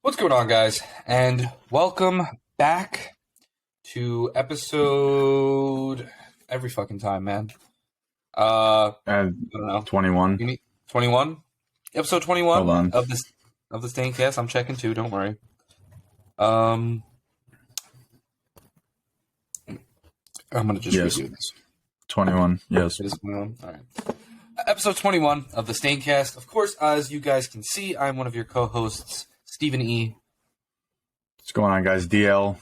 What's going on, guys? And welcome back to episode every fucking time, man. I don't know. 21. 21? Episode 21 Hold on. of the Staincast. I'm checking too, don't worry. I'm gonna just redo this. 21, yes. It is 21. All right. Episode 21 of the Staincast. Of course, as you guys can see, I'm one of your co-hosts, Stephen E. What's going on, guys? DL.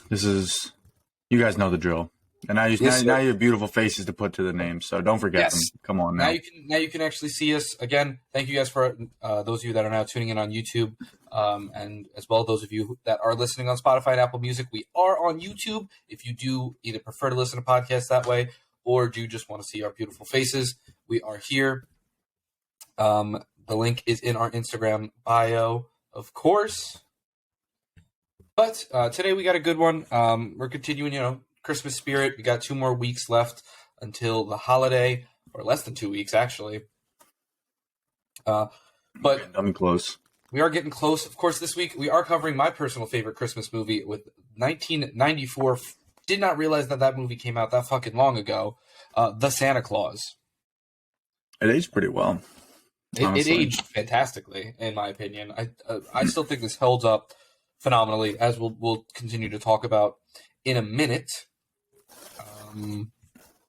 You guys know the drill. And now you have beautiful faces to put to the name, so don't forget them. Come on now. Now you can actually see us again. Thank you guys for those of you that are now tuning in on YouTube, and as well those of you that are listening on Spotify and Apple Music. We are on YouTube. If you do either prefer to listen to podcasts that way or do just want to see our beautiful faces, we are here. The link is in our Instagram bio, of course. But today we got a good one. We're continuing, Christmas spirit. We got 2 more weeks left until the holiday, or less than 2 weeks, actually. But I'm close. We are getting close. Of course, this week we are covering my personal favorite Christmas movie with 1994. Did not realize that movie came out that fucking long ago. The Santa Claus. It aged pretty well. It aged fantastically, in my opinion. I still think this holds up phenomenally, as we'll continue to talk about in a minute.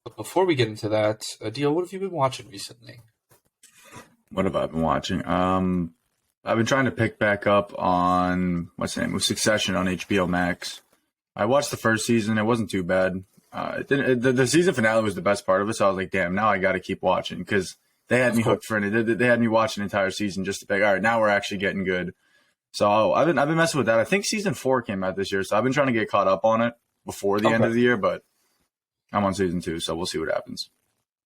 But before we get into that, Adil, what have you been watching recently? What have I been watching? I've been trying to pick back up on Succession on HBO Max. I watched the first season; it wasn't too bad. The season finale was the best part of it, so I was like, "Damn, now I got to keep watching," because they had me hooked for it. They had me watch an entire season just to pick. All right, now we're actually getting good. So I've been messing with that. I think season 4 came out this year, so I've been trying to get caught up on it before the end of the year. But I'm on season 2, so we'll see what happens.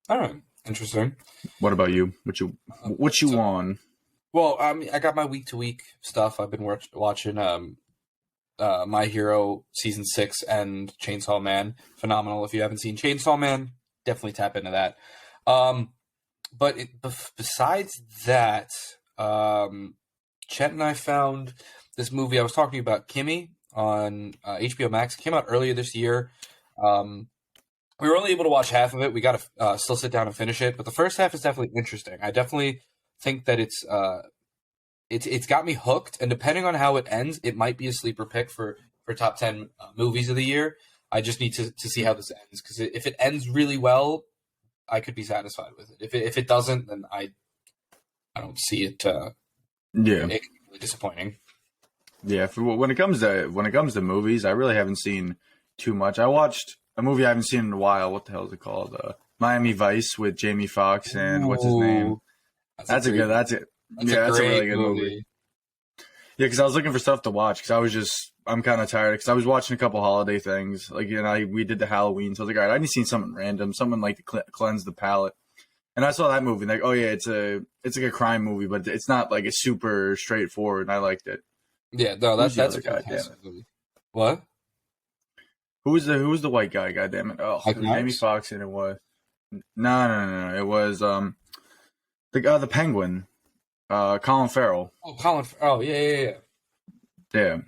All right, interesting. What about you? What you on? Well, I got my week-to-week stuff. I've been watching My Hero season 6 and Chainsaw Man. Phenomenal. If you haven't seen Chainsaw Man, definitely tap into that. But besides that, Chet and I found this movie. I was talking to you about, Kimmy, on HBO Max. It came out earlier this year. We were only able to watch half of it. We got to still sit down and finish it. But the first half is definitely interesting. I definitely think that it's got me hooked. And depending on how it ends, it might be a sleeper pick for top 10 movies of the year. I just need to see how this ends. Because if it ends really well, I could be satisfied with it. If it doesn't, then I don't see it. It can be really disappointing. Yeah, when it comes to movies, I really haven't seen too much. I watched a movie I haven't seen in a while. What the hell is it called? Miami Vice with Jamie Foxx and what's his name? That's a really good movie. Yeah, because I was looking for stuff to watch because I'm kind of tired because I was watching a couple holiday things. We did the Halloween, so I was like, all right, I need to see something random, something like to cleanse the palate. And I saw that movie, like, oh yeah, it's like a crime movie, but it's not like it's super straightforward. And I liked it. Yeah, no, that's a fantastic movie. What? Who was the white guy? God damn it! Oh, Jamie Foxx, and it was no. It was the Penguin, Colin Farrell. Oh, Colin. Oh, yeah. Yeah.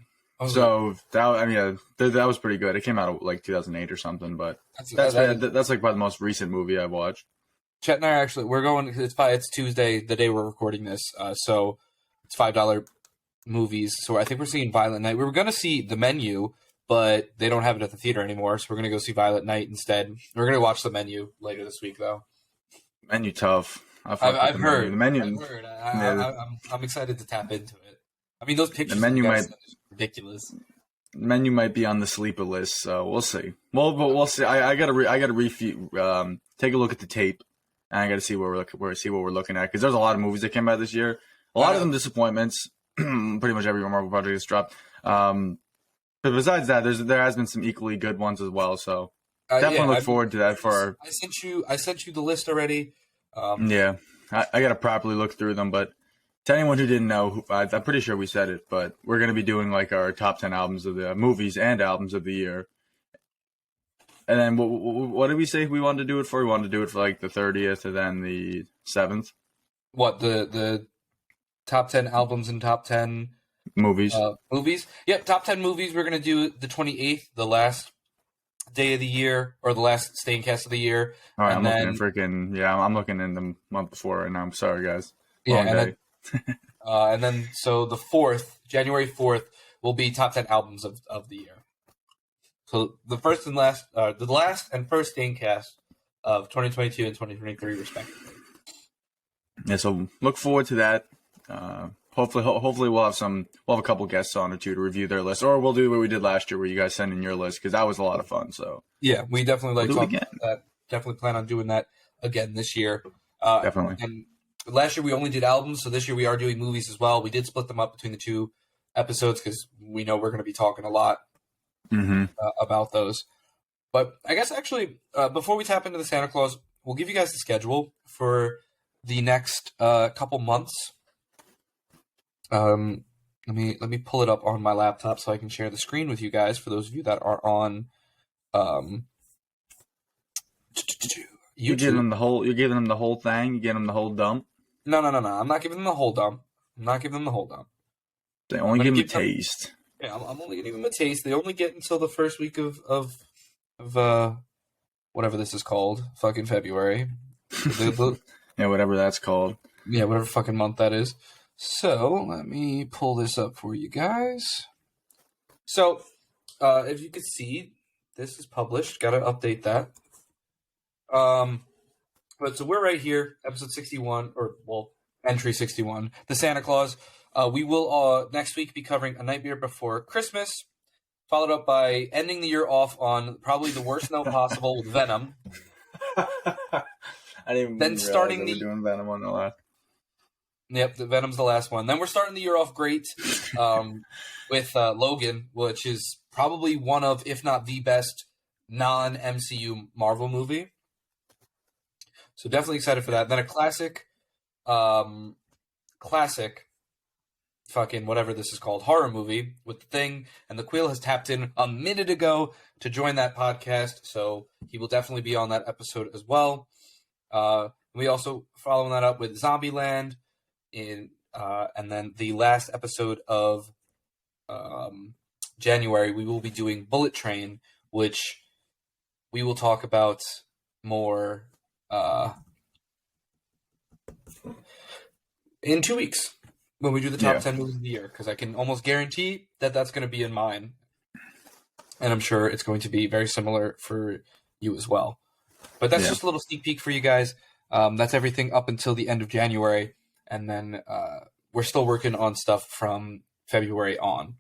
So that was pretty good. It came out like 2008 or something, but that's like probably the most recent movie I've watched. Chet and I we're going. It's Tuesday, the day we're recording this. So it's $5 movies. So I think we're seeing Violent Night. We were going to see The Menu, but they don't have it at the theater anymore. So we're going to go see Violent Night instead. We're going to watch The Menu later this week, though. Menu tough. I've heard. The Menu. I've heard. I'm excited to tap into it. I mean, those pictures. The Menu might ridiculous. The Menu might be on the sleeper list, so we'll see. Well, but we'll see. I gotta take a look at the tape. And I got to see what we're looking at because there's a lot of movies that came out this year. A lot of them disappointments. Pretty much every Marvel project has dropped. But besides that, there has been some equally good ones as well. So definitely look forward to that. I sent you the list already. Yeah, I got to properly look through them. But to anyone who didn't know, I'm pretty sure we said it. But we're going to be doing like our top 10 albums of the movies and albums of the year. And then what did we say we wanted to do it for? We wanted to do it for like the 30th and then the 7th. What, the top 10 albums and top 10 Movies. Movies. Yep, top 10 movies. We're going to do the 28th, the last day of the year, or the last Staincast of the year. All right, and I'm looking in the month before right now. I'm sorry, guys. Yeah, Long day. And then so the 4th, January 4th, will be top 10 albums of the year. So the first and last, the last and first Staincast of 2022 and 2023, respectively. Yeah, so look forward to that. Hopefully we'll have a couple guests on or two to review their list, or we'll do what we did last year where you guys send in your list, because that was a lot of fun. So yeah, we definitely we'll talking about that. Definitely plan on doing that again this year. Definitely. And last year we only did albums, so this year we are doing movies as well. We did split them up between the two episodes because we know we're going to be talking a lot about those. But I guess actually, before we tap into the Santa Claus, we'll give you guys the schedule for the next couple months. Let me pull it up on my laptop so I can share the screen with you guys. For those of you that are on YouTube. You're giving them the whole. You're giving them the whole thing. You giving them the whole dump. No. I'm not giving them the whole dump. They only give them a taste. Yeah, I'm only giving them a taste. They only get until the first week of whatever this is called, fucking February. Yeah, whatever that's called. Yeah, whatever fucking month that is. So let me pull this up for you guys. So, if you could see, this is published. Got to update that. But so we're right here, episode 61, entry 61, the Santa Claus. We will next week be covering A Nightmare Before Christmas, followed up by ending the year off on probably the worst note possible with Venom. I didn't then starting we're doing Venom on the last. Yep, the Venom's the last one. Then we're starting the year off great with Logan, which is probably one of, if not the best, non-MCU Marvel movie. So definitely excited for that. Then a classic, fucking whatever this is called, horror movie with The Thing. And the Quill has tapped in a minute ago to join that podcast, so he will definitely be on that episode as well. We also following that up with Zombieland, and then the last episode of January, we will be doing Bullet Train, which we will talk about more in 2 weeks when we do the top 10 movies of the year, because I can almost guarantee that that's going to be in mine, and I'm sure it's going to be very similar for you as well. But that's just a little sneak peek for you guys. That's everything up until the end of January, and then we're still working on stuff from February on.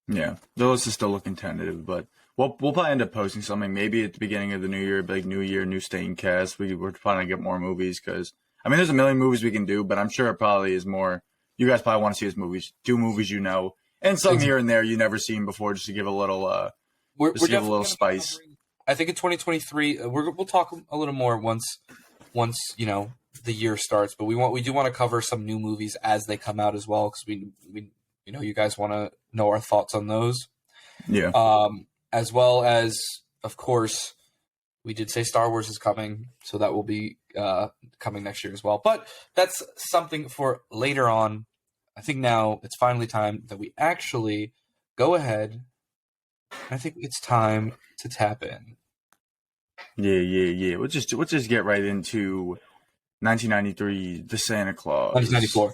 Yeah, the list is still looking tentative, but we'll probably end up posting something maybe at the beginning of the new year, like New Year, new Staincast. We're trying to get more movies because, I mean, there's a million movies we can do, but I'm sure it probably is more. You guys probably want to see us movies, do movies and some here and there you never seen before, just to give a little, give a little spice. I think in 2023 we'll talk a little more once the year starts, but we do want to cover some new movies as they come out as well, because we you guys want to know our thoughts on those. Yeah. As well as, of course, we did say Star Wars is coming, so that will be coming next year as well. But that's something for later on. I think now it's finally time that we actually go ahead. I think it's time to tap in. Yeah. We'll just get right into 1993, The Santa Claus. 1994.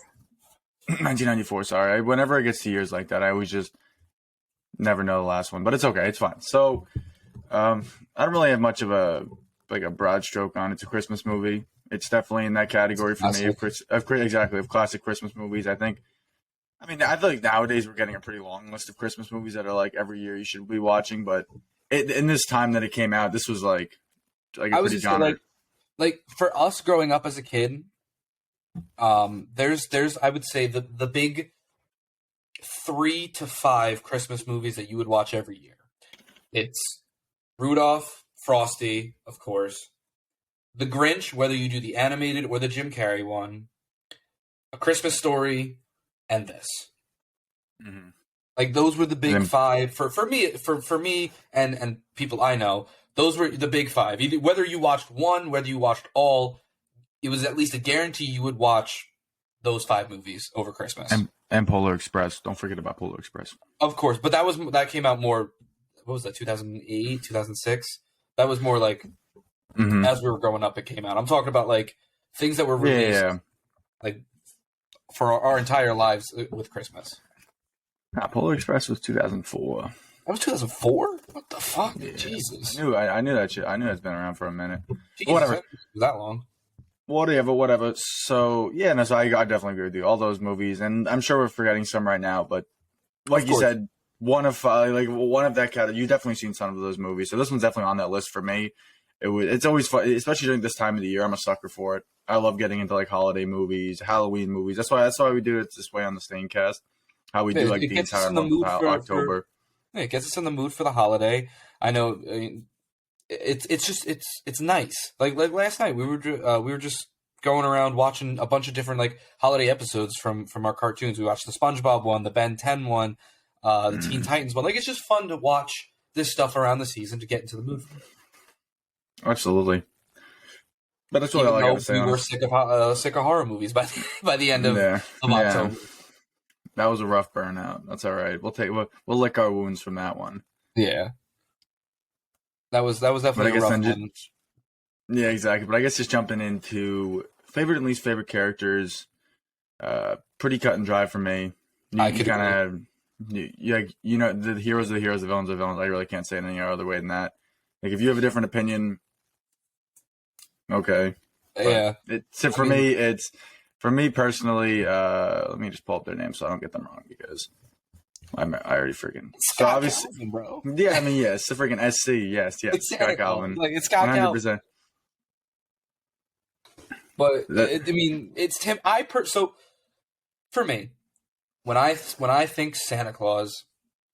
1994, sorry. Whenever it gets to years like that, I always just never know the last one. But it's okay. It's fine. So, I don't really have much of a broad stroke on it. It's a Christmas movie. It's definitely in that category for me of classic Christmas movies, I think. I mean, I feel like nowadays we're getting a pretty long list of Christmas movies that are like every year you should be watching. But in this time that it came out, this was like a pretty genre. Like for us growing up as a kid, there's I would say the big 3 to 5 Christmas movies that you would watch every year. It's Rudolph, Frosty, of course, The Grinch, whether you do the animated or the Jim Carrey one, A Christmas Story, and this. Mm-hmm. Like those were the big 5 for me and people I know. Those were the big 5. Whether you watched one, whether you watched all, it was at least a guarantee you would watch those 5 movies over Christmas. And Polar Express. Don't forget about Polar Express. Of course, but that came out more. What was that? 2008, 2006. That was more like as we were growing up. It came out. I'm talking about like things that were released like for our entire lives with Christmas. Polar Express was 2004. That was 2004. What the fuck? Yeah. Jesus. I knew that shit. I knew it's been around for a minute. Jesus, Whatever. That was that long. Whatever. So yeah, no. So I definitely agree with you. All those movies, and I'm sure we're forgetting some right now, but like you said, one of that category. You've definitely seen some of those movies. So this one's definitely on that list for me. It's always fun, especially during this time of the year. I'm a sucker for it. I love getting into like holiday movies, Halloween movies. That's why we do it this way on the Staincast. How we do like the entire month of October. It gets us in the mood for the holiday. I know. I mean, it's nice. Like last night, we were just going around watching a bunch of different like holiday episodes from our cartoons. We watched the SpongeBob one, the Ben 10 one, the Teen Titans one. Like it's just fun to watch this stuff around the season to get into the mood for it. Absolutely. But that's what I gotta say. We were sick of horror movies by the end of October. That was a rough burnout. That's all right. We'll lick our wounds from that one. Yeah. That was definitely a rough one. Yeah, exactly. But I guess just jumping into favorite and least favorite characters, pretty cut and dry for me. You kind of have, the heroes are the heroes, the villains are the villains. I really can't say it any other way than that. Like, if you have a different opinion, okay. Yeah. For me personally, let me just pull up their names so I don't get them wrong because I already freaking. Scott Calvin, bro. Yeah, I mean, yes, the freaking SC, yes, it's Scott Calvin. Like it's Scott 100%. Calvin. But it's Tim. So for me, when I think Santa Claus,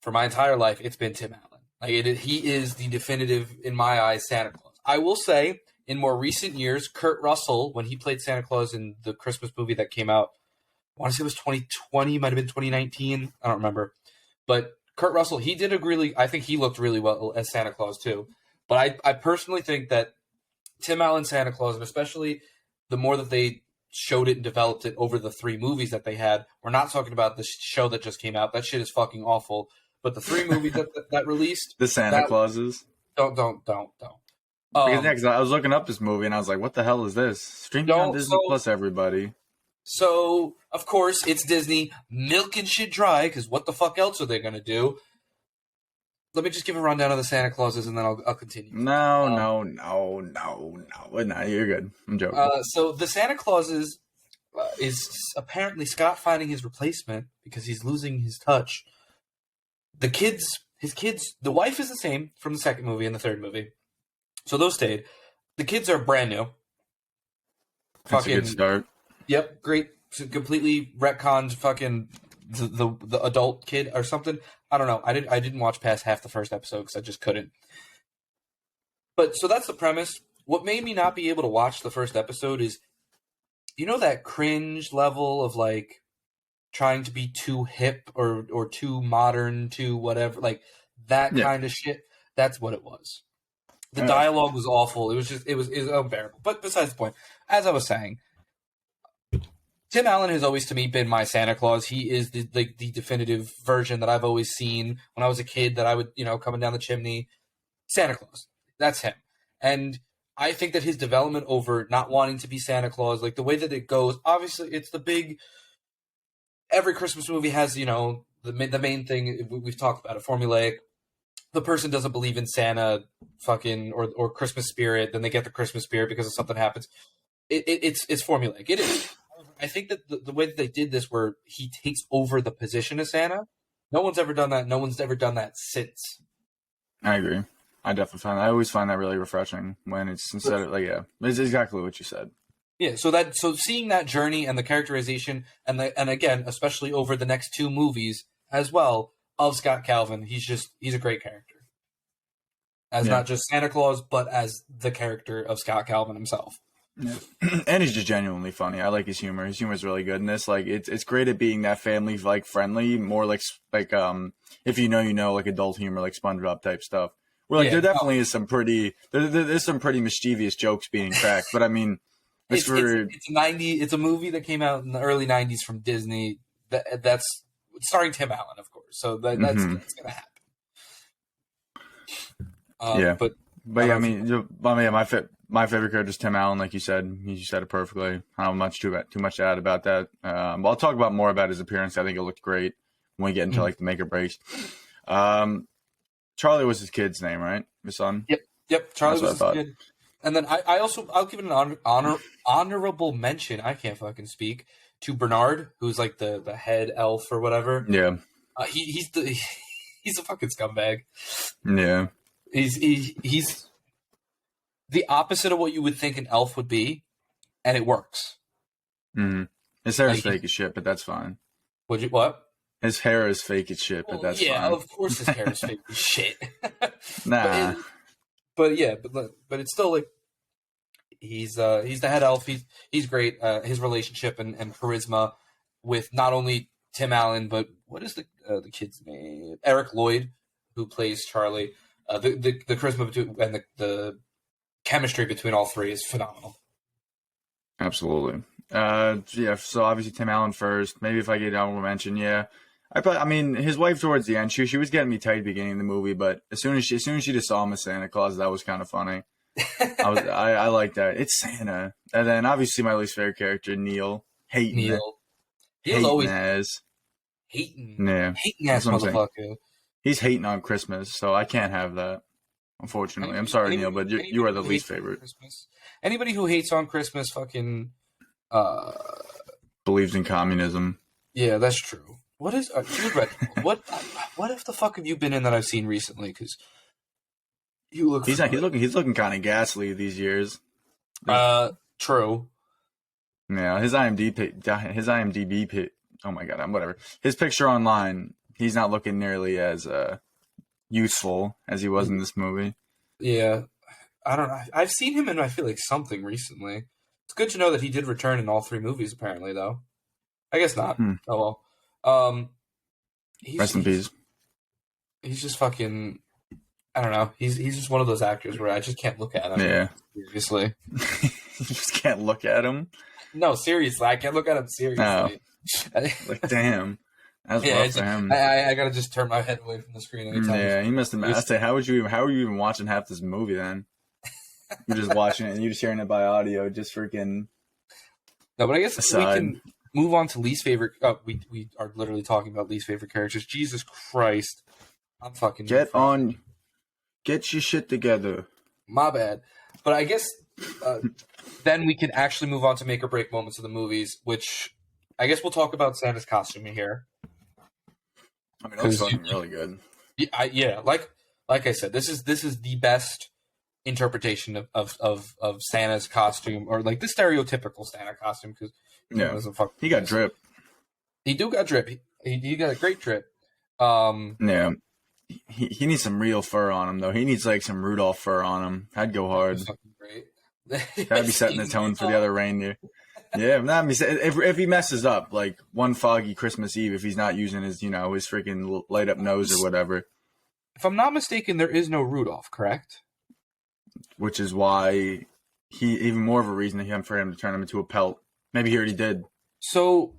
for my entire life, it's been Tim Allen. Like he is the definitive, in my eyes, Santa Claus. I will say, in more recent years, Kurt Russell, when he played Santa Claus in the Christmas movie that came out, I want to say it was 2020, might have been 2019. I don't remember. But Kurt Russell, I think he looked really well as Santa Claus too. But I personally think that Tim Allen Santa Claus, and especially the more that they showed it and developed it over the 3 movies that they had, we're not talking about the show that just came out. That shit is fucking awful. But the 3 movies that released. The Santa Clauses? Don't. Because I was looking up this movie and I was like, what the hell is this? Streaming on Disney Plus, everybody. So, of course, it's Disney milking shit dry, because what the fuck else are they going to do? Let me just give a rundown of the Santa Clauses, and then I'll continue. No. You're good. I'm joking. So, the Santa Clauses is apparently Scott finding his replacement because he's losing his touch. His kids, the wife is the same from the second movie and the third movie. So those stayed. The kids are brand new. That's a good start. Yep, great. Completely retconned fucking the adult kid or something. I don't know. I didn't watch past half the first episode because I just couldn't. But so that's the premise. What made me not be able to watch the first episode is, that cringe level of like trying to be too hip or too modern, too whatever, like that kind of shit. That's what it was. The dialogue was awful. It was unbearable. But besides the point, as I was saying, Tim Allen has always, to me, been my Santa Claus. He is the definitive version that I've always seen when I was a kid that I would, coming down the chimney. Santa Claus. That's him. And I think that his development over not wanting to be Santa Claus, like the way that it goes, obviously it's the big... Every Christmas movie has, the main thing, we've talked about it, formulaic. The person doesn't believe in Santa fucking or Christmas spirit, then they get the Christmas spirit because of something happens. It's formulaic. It is. I think that the way that they did this, where he takes over the position of Santa, no one's ever done that. No one's ever done that since. I agree. I always find that really refreshing when it's instead of it's exactly what you said. Yeah. So seeing that journey and the characterization and again, especially over the next 2 movies as well, of Scott Calvin, he's a great character. As not just Santa Claus, but as the character of Scott Calvin himself. Yeah. And he's just genuinely funny. I like his humor. His humor is really good in this. Like it's great at being that family friendly, more like if you know like adult humor, like SpongeBob type stuff. Where there definitely is some pretty there's some pretty mischievous jokes being cracked, but I mean it's a movie that came out in the early 90s from Disney. that's starring Tim Allen, of course. So that's gonna happen. Yeah. But yeah, I mean, my favorite character is Tim Allen, like you said. You said it perfectly. I don't have too much to add about that. But I'll talk more about his appearance. I think it looked great when we get into like the make or breaks. Charlie was his kid's name, right? His son. Yep. Charlie was his kid. And then I'll give it an honorable mention. I can't fucking speak to Bernard, who's like the head elf or whatever. Yeah. He's a fucking scumbag. Yeah. He's the opposite of what you would think an elf would be, and it works. Mm-hmm. His hair is fake as shit, but that's fine. What? His hair is fake as shit, but that's fine. Yeah, of course his hair is fake as shit. Nah. But it's still like he's the head elf. He's great. His relationship and charisma with not only Tim Allen, but what is the kid's name? Eric Lloyd, who plays Charlie. The charisma between and the chemistry between all three is phenomenal. Absolutely. Yeah. So obviously Tim Allen first. Maybe if I get honorable mention, yeah. I mean, his wife towards the end, she was getting me tight at the beginning of the movie, but as soon as she just saw him as Santa Claus, that was kind of funny. I like that. It's Santa, and then obviously my least favorite character, Neil. He's always hating ass motherfucker. He's hating on Christmas, so I can't have that. Unfortunately, I'm sorry, Neil, but you are the least favorite. Christmas. Anybody who hates on Christmas, fucking believes in communism. Yeah, that's true. What is what if the fuck have you been in that I've seen recently? Because you look. He's looking kind of ghastly these years. True. Yeah, his IMDb. Oh my god, whatever. His picture online. He's not looking nearly as useful as he was in this movie. Yeah, I don't know. I've seen him in I feel like something recently. It's good to know that he did return in all three movies. Apparently, though, I guess not. Oh well. Rest in peace. He's just fucking. I don't know. He's just one of those actors where I just can't look at him. Yeah. Seriously. You just can't look at him. No, seriously, I can't look at him seriously. No. Like damn. That's rough for him. I gotta just turn my head away from the screen anytime. Yeah, he must have. I say, how are you even watching half this movie then? You're just watching it and you're just hearing it by audio, just freaking. No, but I guess we can move on to least favorite. We are literally talking about least favorite characters. Jesus Christ, I'm fucking. Get your shit together. My bad, but I guess then we can actually move on to make or break moments of the movies, which I guess we'll talk about Santa's costuming here. I mean, it was fucking really good. Yeah, like I said, this is the best interpretation of Santa's costume, or like the stereotypical Santa costume, because he got drip. He got drip. He got a great drip. Yeah, he needs some real fur on him though. He needs like some Rudolph fur on him. I'd go hard. That's fucking great. That'd be setting the tone for the other reindeer. Yeah, if he messes up like one foggy Christmas Eve, if he's not using his his freaking light up nose or whatever. If I'm not mistaken, there is no Rudolph, correct? Which is why even more of a reason for him to turn him into a pelt. Maybe he already did. So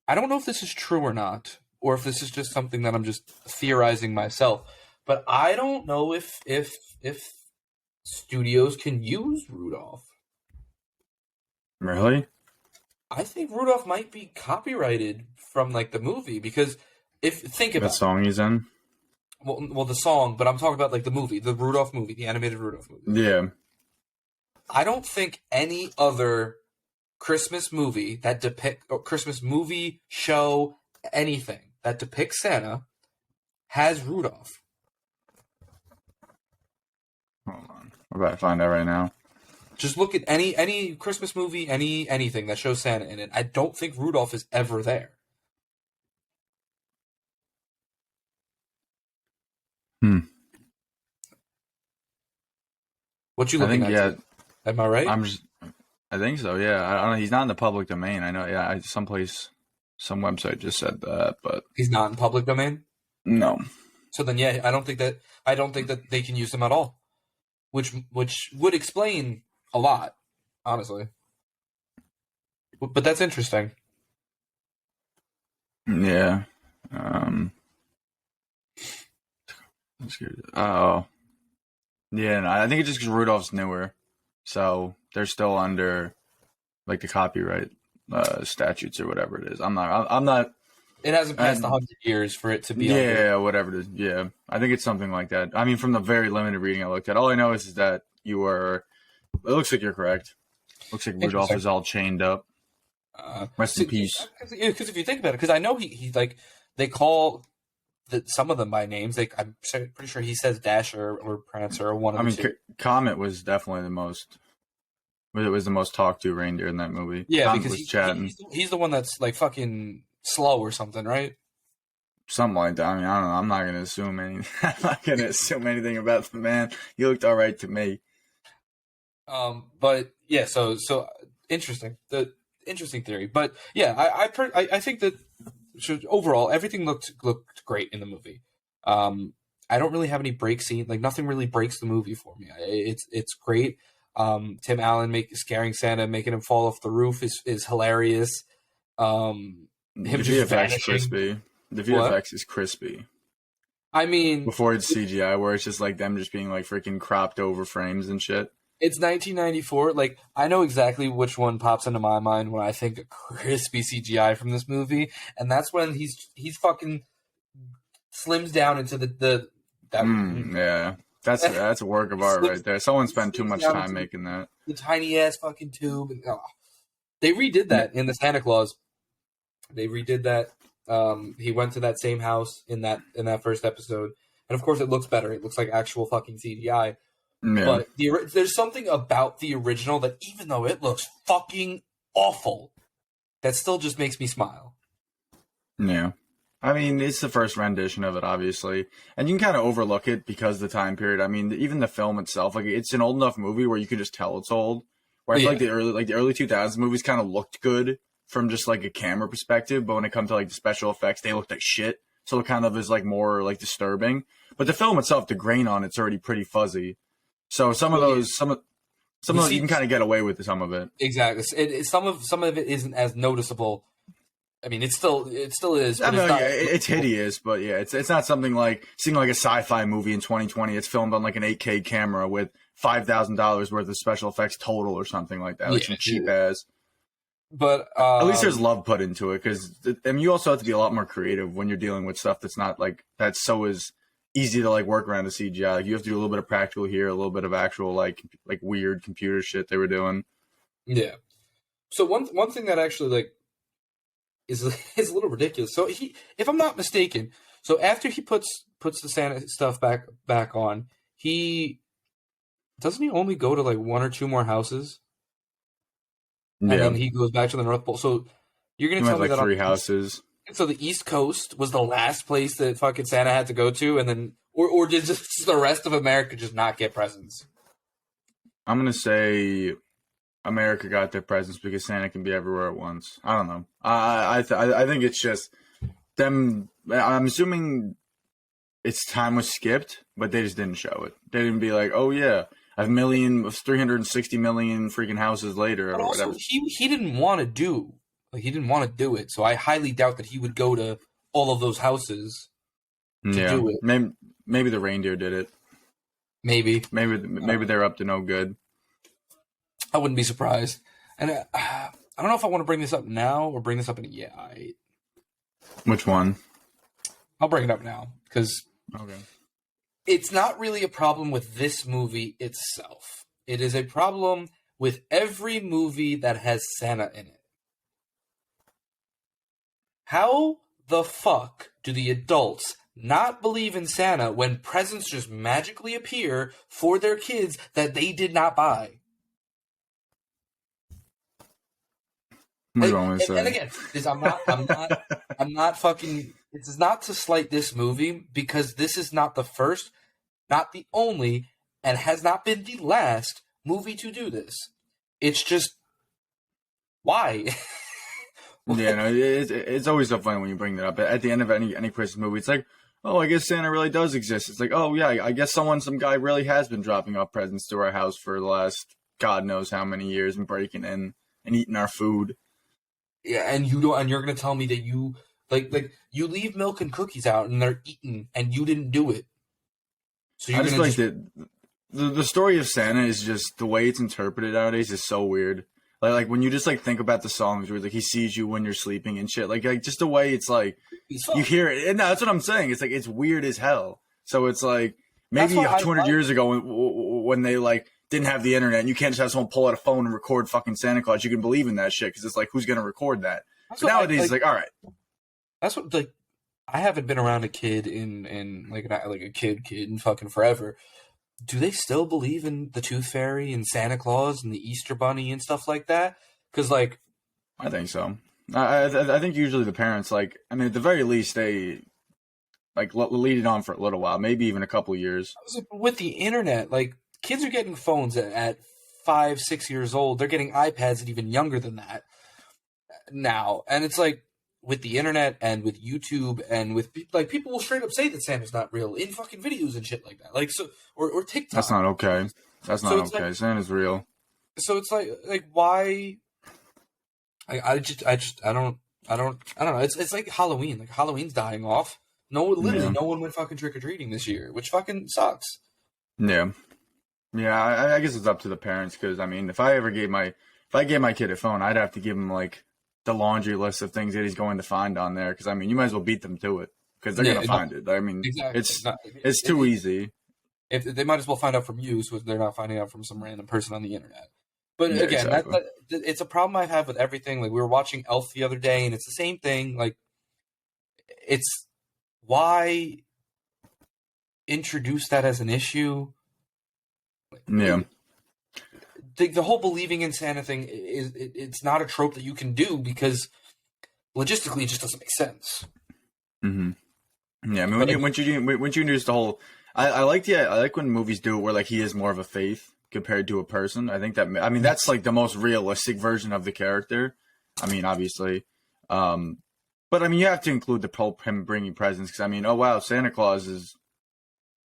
I don't know if this is true or not, or if this is just something that I'm just theorizing myself. But I don't know if studios can use Rudolph. Really? I think Rudolph might be copyrighted from like the movie, because think about that song he's in. Well, the song, but I'm talking about like the movie, the Rudolph movie, the animated Rudolph movie. Yeah. I don't think any other Christmas movie or Christmas movie, show, anything that depicts Santa has Rudolph. Hold on. We're about to find out right now. Just look at any Christmas movie, anything that shows Santa in it. I don't think Rudolph is ever there. What you looking at? Yeah. Am I right? I think so. Yeah. I don't know. He's not in the public domain. I know. Yeah. Some website just said that, but he's not in public domain. No. So then, yeah, I don't think that they can use him at all, which would explain a lot, honestly. But that's interesting. Yeah. Oh. Yeah, no, I think it's just because Rudolph's newer, so they're still under like the copyright statutes or whatever it is. I'm not. It hasn't passed And 100 years for it to be under. yeah, whatever it is. Yeah, I think it's something like that. I mean, from the very limited reading I looked at, all I know is that you were. It looks like you're correct. Looks like Rudolph Interesting. is all chained up. Rest in peace. Because if you think about it, because I know he like they call some of them by names. Like I'm pretty sure he says Dasher or Prancer or one of I the mean, two. Comet was definitely the most. It was the most talked to reindeer in that movie. Yeah, Comet because was chatting. he's the one that's like fucking slow or something, right? Something like that. I mean, I don't know. I'm not gonna assume any. I'm not gonna assume anything about the man. He looked all right to me. But yeah, so interesting. The interesting theory, but yeah, I think that overall everything looked great in the movie. I don't really have any break scene. Like nothing really breaks the movie for me. It's great. Tim Allen scaring Santa, making him fall off the roof is hilarious. The Him just VFX vanishing. crispy. The What? VFX is crispy. I mean, Before it's CGI, where it's just like them just being like freaking cropped over frames and shit. it's 1994. Like I know exactly which one pops into my mind when I think of crispy CGI from this movie, and that's when he's fucking slims down into Yeah, that's a work of art right there. Someone spent too slims much down time into making that. the tiny ass fucking tube. And, they redid that in the Santa Claus. They redid that. He went to that same house in that first episode, and of course, it looks better. It looks like actual fucking CGI. Yeah, But there's something about the original that, even though it looks fucking awful, that still just makes me smile. yeah. I mean, it's the first rendition of it, obviously, and you can kind of overlook it because of the time period. I mean, even the film itself, like it's an old enough movie where you can just tell it's old. Where I feel like the early 2000s movies kind of looked good from just like a camera perspective, but when it comes to like the special effects, they looked like shit. So it kind of is like more like disturbing. But the film itself, the grain on it's already pretty fuzzy. So some of those you can kind of get away with some of it. Exactly. Some of it isn't as noticeable. I mean, it still is. I But mean, it's not. yeah, it's hideous, but yeah, it's not something like seeing like a sci-fi movie in 2020. It's filmed on like an 8K camera with $5,000 worth of special effects total or something like that, like some cheap ass. But At least there's love put into it because I mean, you also have to be a lot more creative when you're dealing with stuff that's not like that's so is easy to like work around the CGI. Like you have to do a little bit of practical here, a little bit of actual like weird computer shit they were doing. yeah. So one thing that actually like is is a little ridiculous. So if I'm not mistaken, so after he puts the Santa stuff back on, he doesn't he only go to like one or two more houses, and Yeah, then he goes back to the North Pole. So you're gonna we tell had me like that three houses. so the East Coast was the last place that fucking Santa had to go to, and then or did just the rest of America just not get presents? I'm gonna say America got their presents because Santa can be everywhere at once. I don't know. I think it's just them. I'm assuming its time was skipped, but they just didn't show it. They didn't be like, oh yeah, a million, 360 million freaking houses later But or also, whatever. he didn't want to do it. So I highly doubt that he would go to all of those houses to Yeah, do it. maybe the reindeer did it. Maybe Maybe they're up to no good. I wouldn't be surprised. And I don't know if I want to bring this up now or bring this up in Which one? I'll bring it up now because Okay. it's not really a problem with this movie itself. It is a problem with every movie that has Santa in it. How the fuck do the adults not believe in Santa when presents just magically appear for their kids that they did not buy? What do you want me to And say? again, I'm not fucking. This is not to slight this movie because this is not the first, not the only, and has not been the last movie to do this. It's just why. Yeah, no, it's always so funny when you bring that up. At the end of any Christmas movie, it's like, oh, I guess Santa really does exist. It's like, oh yeah, I guess some guy really has been dropping off presents to our house for the last God knows how many years and breaking in and eating our food. Yeah, and you don't, and you're gonna tell me that you Like you leave milk and cookies out and they're eaten, and you didn't do it. So I you're just gonna like just the story of Santa is just the way it's interpreted nowadays is so weird. Like when you just like think about the songs where like he sees you when you're sleeping and shit. Like just the way it's like you hear it. And that's what I'm saying. It's like it's weird as hell. So it's like maybe 200 years ago when they like didn't have the internet and you can't just have someone pull out a phone and record fucking Santa Claus. You can believe in that shit because it's like who's gonna record that? But nowadays it's like all right. That's what like I haven't been around a kid in like a kid in fucking forever. Do they still believe in the Tooth Fairy and Santa Claus and the Easter Bunny and stuff like that? Because like, I think so. I think usually the parents like. I mean, at the very least, they like lead it on for a little while, maybe even a couple years. With the internet, like kids are getting phones at 5, 6 years old. They're getting iPads at even younger than that now, and it's like with the internet and with YouTube and with like people will straight up say that Santa's not real in fucking videos and shit like that. Like so or TikTok. That's not okay. That's not okay. Like, Santa's real. So it's like why? I don't know. It's like Halloween. Like Halloween's dying off. No one went fucking trick or treating this year, which fucking sucks. Yeah, I guess it's up to the parents because I mean, if I gave my kid a phone, I'd have to give him like the laundry list of things that he's going to find on there. Because I mean, you might as well beat them to it because they're gonna find it. I mean, exactly. It's too easy. If they might as well find out from you, so they're not finding out from some random person on the internet. But yeah, again, exactly. it's a problem I have with everything. Like we were watching Elf the other day, and it's the same thing. Like it's why introduce that as an issue. Yeah. The whole believing in Santa thing it's not a trope that you can do because logistically it just doesn't make sense. Mm-hmm. Yeah, I mean when you introduce the whole, I like when movies do it where like he is more of a faith compared to a person. I think that's like the most realistic version of the character. I mean, obviously, but I mean you have to include the Pope him bringing presents because I mean, oh wow, Santa Claus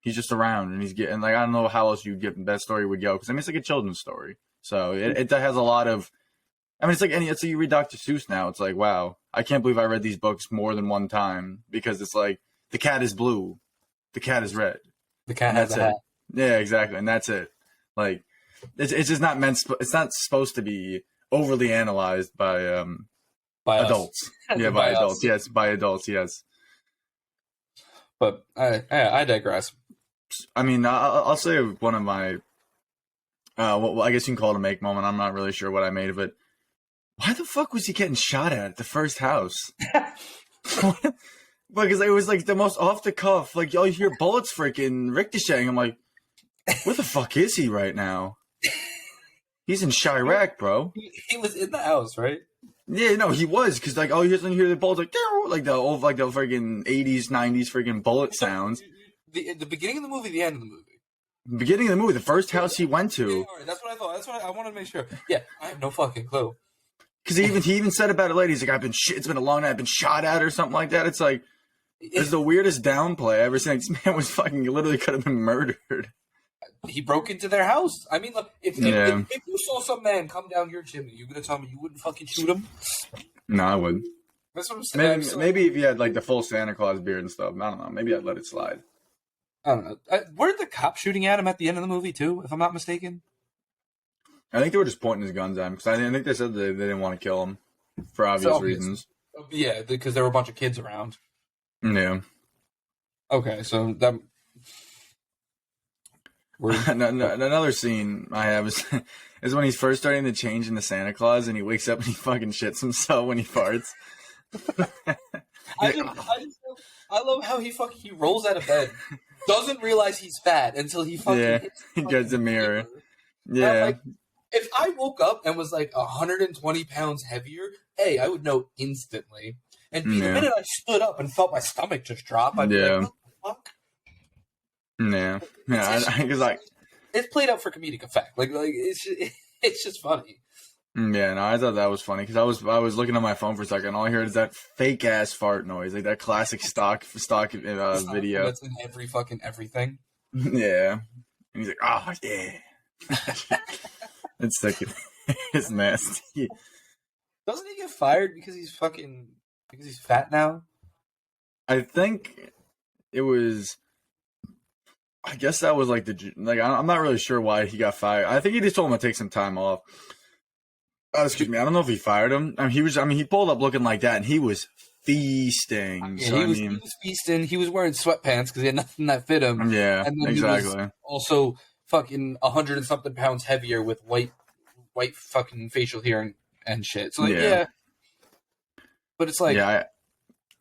he's just around and he's getting like I don't know how else you'd get that story would go because I mean it's like a children's story, so it has a lot of. I mean it's like you read Dr. Seuss now. It's like wow, I can't believe I read these books more than one time because it's like the cat is blue, the cat is red, the cat has a hat. Yeah, exactly, and that's it. Like it's just not meant. It's not supposed to be overly analyzed by adults. Yeah, by adults. Us. Yes, by adults. Yes. But I digress. I mean, I'll say one of my, well, I guess you can call it a make moment. I'm not really sure what I made of it. Why the fuck was he getting shot at the first house? Because it was like the most off the cuff. Like, you hear bullets freaking ricocheting. I'm like, where the fuck is he right now? He's in Chirac, bro. He was in the house, right? Yeah, no, he was because like you hear the bullets like the old like the freaking 80s, 90s freaking bullet sounds. The beginning of the movie, the end of the movie. Beginning of the movie, the first house he went to. Yeah, right, that's what I thought. That's what I wanted to make sure. Yeah, I have no fucking clue. Because he even said about it later. He's like, it's been a long night. I've been shot at or something like that. It's like it's the weirdest downplay I ever seen. This man was fucking literally could have been murdered. He broke into their house. I mean, look, if you saw some man come down your chimney, you gonna tell me you wouldn't fucking shoot him? No, I wouldn't. That's what I'm saying. Maybe if you had like the full Santa Claus beard and stuff, I don't know. Maybe I'd let it slide. I don't know. Weren't the cops shooting at him at the end of the movie too, if I'm not mistaken? I think they were just pointing his guns at him because I think they said they didn't want to kill him for obvious reasons. Yeah, because there were a bunch of kids around. Yeah. Okay, so that. Another scene I have is when he's first starting to change into Santa Claus and he wakes up and he fucking shits himself when he farts. I love how he rolls out of bed, doesn't realize he's fat until he fucking he gets a mirror. Yeah. Like, if I woke up and was like 120 pounds heavier, A, I would know instantly. And B, the minute I stood up and felt my stomach just drop, I'd be like, what the fuck? Yeah. It's played out for comedic effect. Like it's just funny. Yeah, no, I thought that was funny because I was looking at my phone for a second. All I heard is that fake ass fart noise, like that classic stock video. That's in every fucking everything. Yeah, and he's like, oh yeah, it's like nasty. Doesn't he get fired because he's fat now? I think it was. I guess that was like I'm not really sure why he got fired. I think he just told him to take some time off. Excuse me. I don't know if he fired him. I mean, he was. I mean, he pulled up looking like that, and he was feasting. Yeah, So I he mean, was feasting. He was wearing sweatpants because he had nothing that fit him, yeah, and then he was exactly. also fucking 100 and something pounds heavier with white fucking facial hair and shit. So like, Yeah, yeah, but it's like, yeah.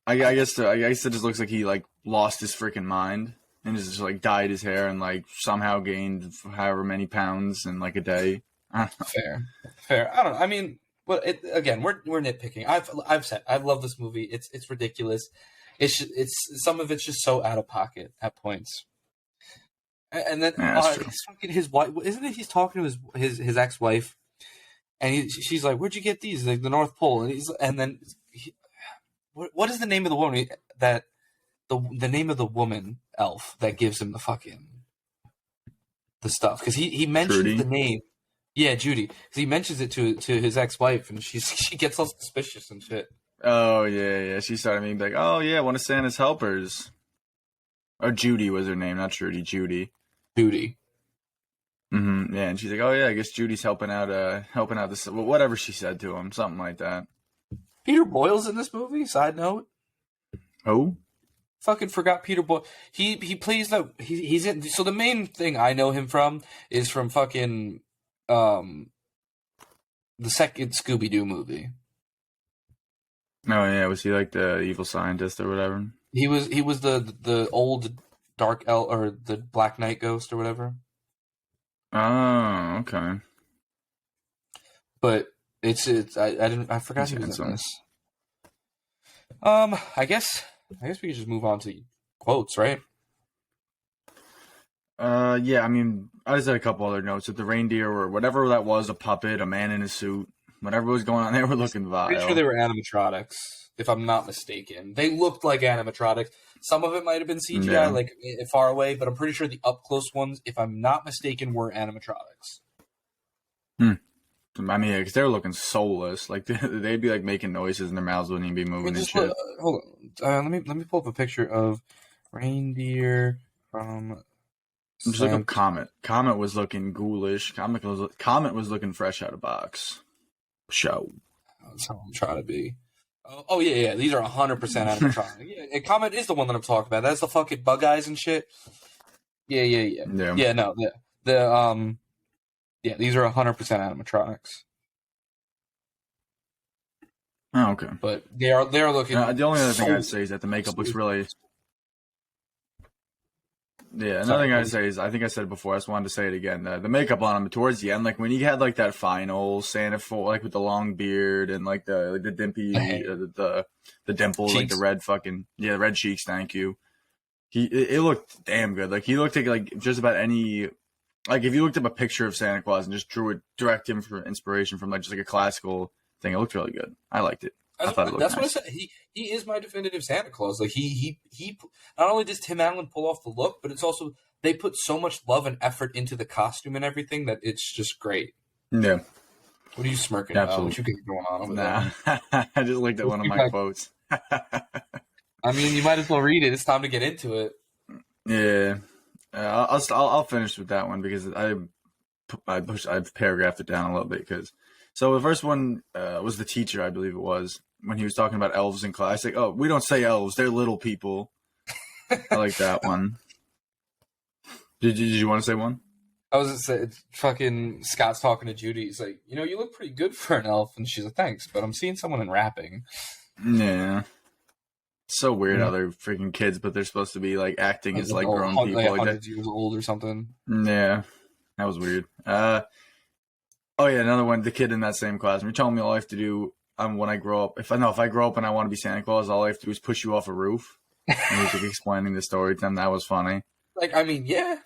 I guess it just looks like he like lost his freaking mind and just like dyed his hair and like somehow gained however many pounds in like a day. fair. I don't know. I mean, but again, we're nitpicking. I've said I love this movie. It's ridiculous. It's some of it's just so out of pocket at points. And then Yeah, that's true. his wife, isn't it? He's talking to his ex wife, and she's like, "Where'd you get these?" Like the North Pole, and then what is the name of the woman that the name of the woman elf that gives him the stuff? Because he mentions Trudy. the name. Yeah, Judy. Because he mentions it to his ex wife, and she gets all suspicious and shit. Oh yeah. She started being like, "Oh yeah, one of Santa's helpers." Or Judy was her name, not Trudy. Judy. Judy. Mm-hmm. Yeah, and she's like, "Oh yeah, I guess Judy's helping out this whatever she said to him, something like that." Peter Boyle's in this movie. Side note. Oh, Fucking forgot Peter Boyle. He plays that he's in. So the main thing I know him from is from fucking the second Scooby Doo movie. oh yeah, was he like the evil scientist or whatever? He was the old dark elf or the Black Knight ghost or whatever. Oh, okay. But I forgot He's he was handsome. in this. I guess we could just move on to quotes, right? Yeah, I mean, I just had a couple other notes. That the reindeer or whatever that was, a puppet, a man in a suit, whatever was going on, they were looking Pretty sure vile. they were animatronics, if I'm not mistaken. They looked like animatronics. Some of it might have been CGI, Yeah. like far away, but I'm pretty sure the up close ones, if I'm not mistaken, were animatronics. I mean, because they were looking soulless. Like they'd be like making noises and their mouths wouldn't even be moving and shit. Hold on. Let me pull up a picture of reindeer from. Just look up Comet. Comet was looking ghoulish. Comet was looking fresh out of box. Show. That's how I'm trying to be. Oh yeah. These are 100% animatronic. Yeah, and Comet is the one that I'm talking about. That's the fucking bug eyes and shit. Yeah. Yeah, no, yeah, these are 100% animatronics. Oh, okay. But they are looking. The only other thing I'd say is that the makeup looks really. Yeah, another thing I'd say is I think I said it before. I just wanted to say it again. The makeup on him towards the end, like when he had like that final Santa like with the long beard and like the dimpy the dimples, cheeks. like the red the red cheeks. Thank you. It looked damn good. Like he looked like just about any. Like if you looked up a picture of Santa Claus and just drew it direct him for inspiration from like just like a classical thing, it looked really good. I liked it. That's nice. what I said. He is my definitive Santa Claus. Like he not only does Tim Allen pull off the look, but it's also they put so much love and effort into the costume and everything that it's just great. Yeah. What are you smirking Absolutely. about? What you got going on over there? I just looked at one of my quotes. I mean, you might as well read it. It's time to get into it. Yeah. I'll finish with that one because I've paragraphed it down a little bit because so the first one was the teacher, I believe it was, when he was talking about elves in class. Like, oh, we don't say elves, they're little people. I like that one. Did you want to say one? I was just saying, fucking Scott's talking to Judy. He's like, you look pretty good for an elf, and she's like, thanks, but I'm seeing someone in rapping. Yeah. So weird how they're freaking kids, but they're supposed to be like acting as like grown people, like 100 that. years old or something. Yeah, that was weird. Oh yeah, another one. The kid in that same class. You're telling me all I have to do when I grow up. If I grow up and I want to be Santa Claus, all I have to do is push you off a roof. And he's like explaining the story to them. That was funny. Like, I mean, yeah,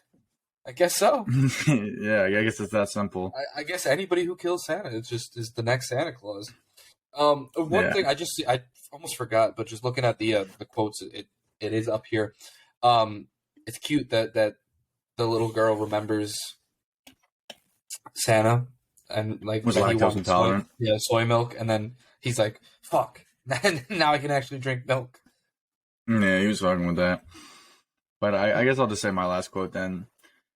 I guess so. Yeah, I guess it's that simple. I guess anybody who kills Santa is the next Santa Claus. One thing I almost forgot, but just looking at the quotes, it is up here. It's cute that the little girl remembers Santa and like Was that lactose he wants intolerant. soy milk, and then he's like, "Fuck, now I can actually drink milk." Yeah, he was fucking with that. But I guess I'll just say my last quote then.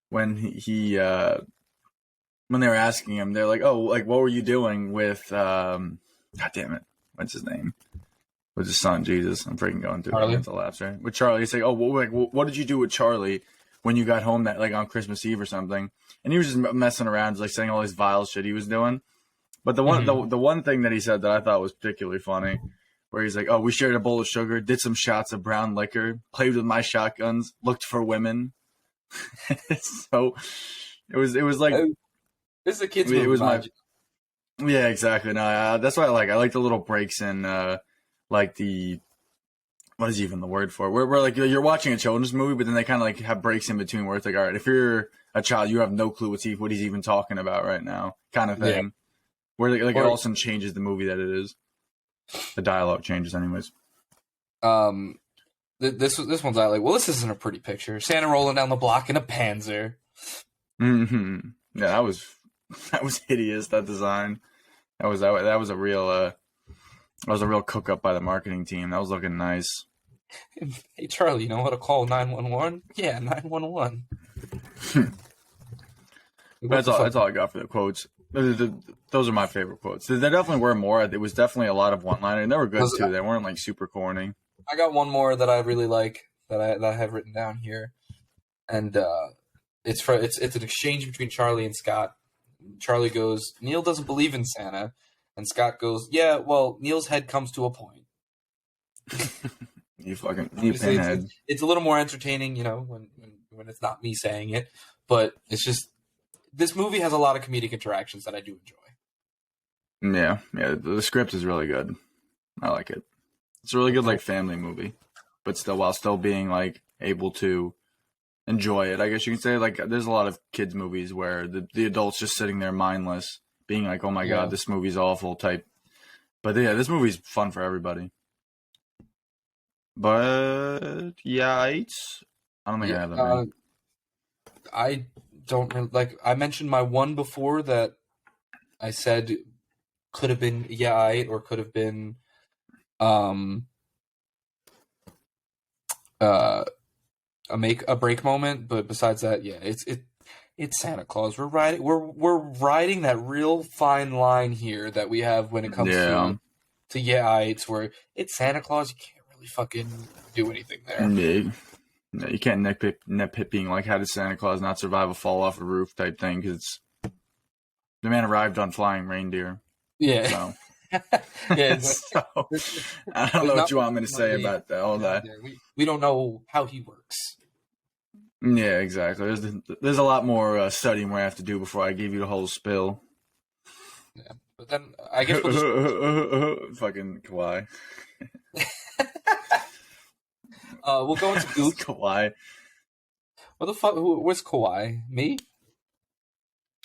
When when they were asking him, they're like, "Oh, like what were you doing with God damn it, what's his name? With his son Jesus?" I'm freaking going through Charlie. mental lapse, right? With Charlie, he's like, "Oh, well, like, what did you do with Charlie when you got home that like on Christmas Eve or something?" And he was just messing around, like saying all this vile shit he was doing. But the one thing that he said that I thought was particularly funny, where he's like, "Oh, we shared a bowl of sugar, did some shots of brown liquor, played with my shotguns, looked for women." So it was like This is a kids it movie, was my mind yeah, exactly. No, that's what I like the little breaks in like the what is even the word for it? Where like you're watching a children's movie, but then they kind of like have breaks in between where it's like, all right, if you're a child, you have no clue what he's even talking about right now, kind of you. Yeah. thing. Where like it Or all of a sudden changes the movie that it is. The dialogue changes, anyways. This one's out like, well, this isn't a pretty picture. Santa rolling down the block in a Panzer. Hmm. Yeah, that was hideous. That design. That was a real cook up by the marketing team. That was looking nice. Hey Charlie, you know how to call 911? Yeah, 911. That's all I got for the quotes. Those are my favorite quotes. There definitely were more. It was definitely a lot of one-liner, and they were good too. They weren't like super corny. I got one more that I really like that I have written down here, and it's an exchange between Charlie and Scott. Charlie goes, "Neil doesn't believe in Santa," and Scott goes, "Yeah, well, Neil's head comes to a point." You Obviously, pinhead. it's a little more entertaining, you know, when it's not me saying it, but it's just this movie has a lot of comedic interactions that I do enjoy. Yeah. The script is really good. I like it. It's a really good like family movie, but still while still being like able to enjoy it. I guess you can say like there's a lot of kids movies where the adults just sitting there mindless, being like, "Oh my god, this movie's awful" type. But yeah, this movie's fun for everybody. But yeah, I don't think I have that many. I don't like. I mentioned my one before that I said could have been or could have been um uh a break moment, but besides that, yeah, it's Santa Claus. We're riding that real fine line here that we have when it comes to it's where it's Santa Claus. You can't really fucking do anything there. Yeah. No, you can't nitpick being like, how did Santa Claus not survive a fall off a roof type thing? Because the man arrived on flying reindeer. Yeah. So, yeah. So I don't know what you want me to say about all that. We don't know how he works. Yeah, exactly. There's a lot more studying we have to do before I give you the whole spill. Yeah, but then I guess we'll just fucking Kawhi. We'll go into Goop. Kawhi. What the fuck? Where's Kawhi? Me?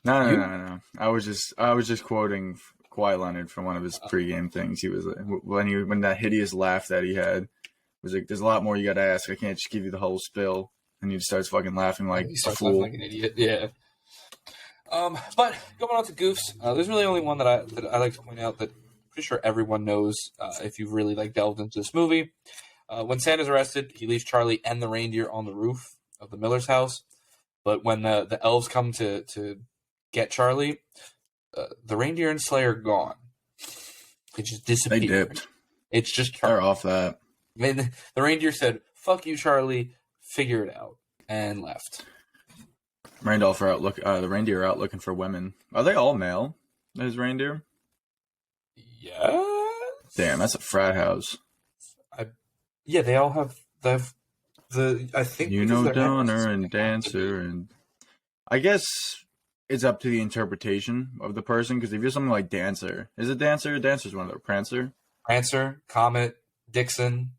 No. I was just quoting Kawhi Leonard from one of his pregame things. He was when that hideous laugh that he had was like, "There's a lot more you got to ask. I can't just give you the whole spill." And he just starts fucking laughing like a fool, like an idiot. Yeah. But going on to goofs, there's really only one that I like to point out that I'm pretty sure everyone knows if you've really like delved into this movie. When Santa's arrested, he leaves Charlie and the reindeer on the roof of the Miller's house. But when the elves come to get Charlie, the reindeer and sleigh are gone. They just disappeared. They dipped. It's just Charlie. They're off that. I mean, the reindeer said, "Fuck you, Charlie. Figure it out," and left. The reindeer are out looking for women. Are they all male? Those reindeer? Yeah. Damn, that's a frat house. Yeah, they all have the. I think Donor and Dancer, and I guess it's up to the interpretation of the person. Because if you're something like Dancer, is it Dancer? Dancer's one of the Prancer. Prancer, Comet, Dixon.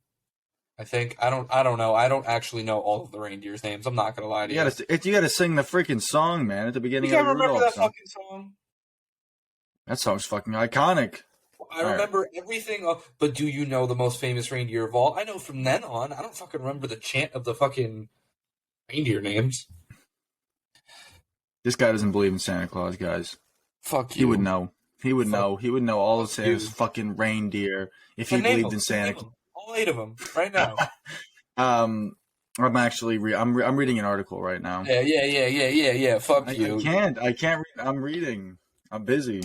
I think I don't know. I don't actually know all of the reindeers' names. I'm not gonna lie to you. You gotta sing the freaking song, man, at the beginning of the Rudolph remember that song. fucking song. That song's fucking iconic. I remember everything, but do you know the most famous reindeer of all? I know from then on. I don't fucking remember the chant of the fucking reindeer names. This guy doesn't believe in Santa Claus, guys. Fuck you. He would know. He would know. He would know all of Santa's fucking reindeer if he believed in Santa. All 8 of them right now. I'm actually I'm reading an article right now. Yeah. Fuck you. I can't read. I'm reading. I'm busy.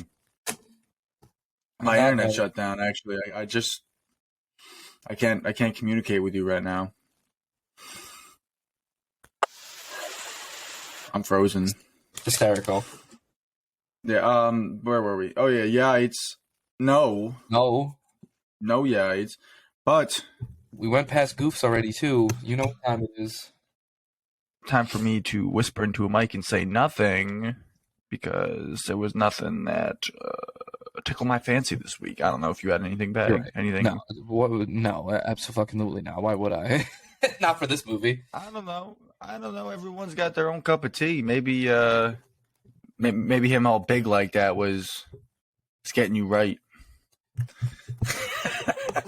My That internet better. shut down. Actually, I can't communicate with you right now. I'm frozen. Hysterical. Yeah. Where were we? Oh yeah. Yates. No. Yates. But We went past goofs already too. You know what time it is. time for me to whisper into a mic and say nothing, because there was nothing that tickled my fancy this week. I don't know if you had anything bad. Right. Anything? No, absolutely not. Why would I? Not for this movie. I don't know. Everyone's got their own cup of tea. Maybe maybe him all big like that was getting you right.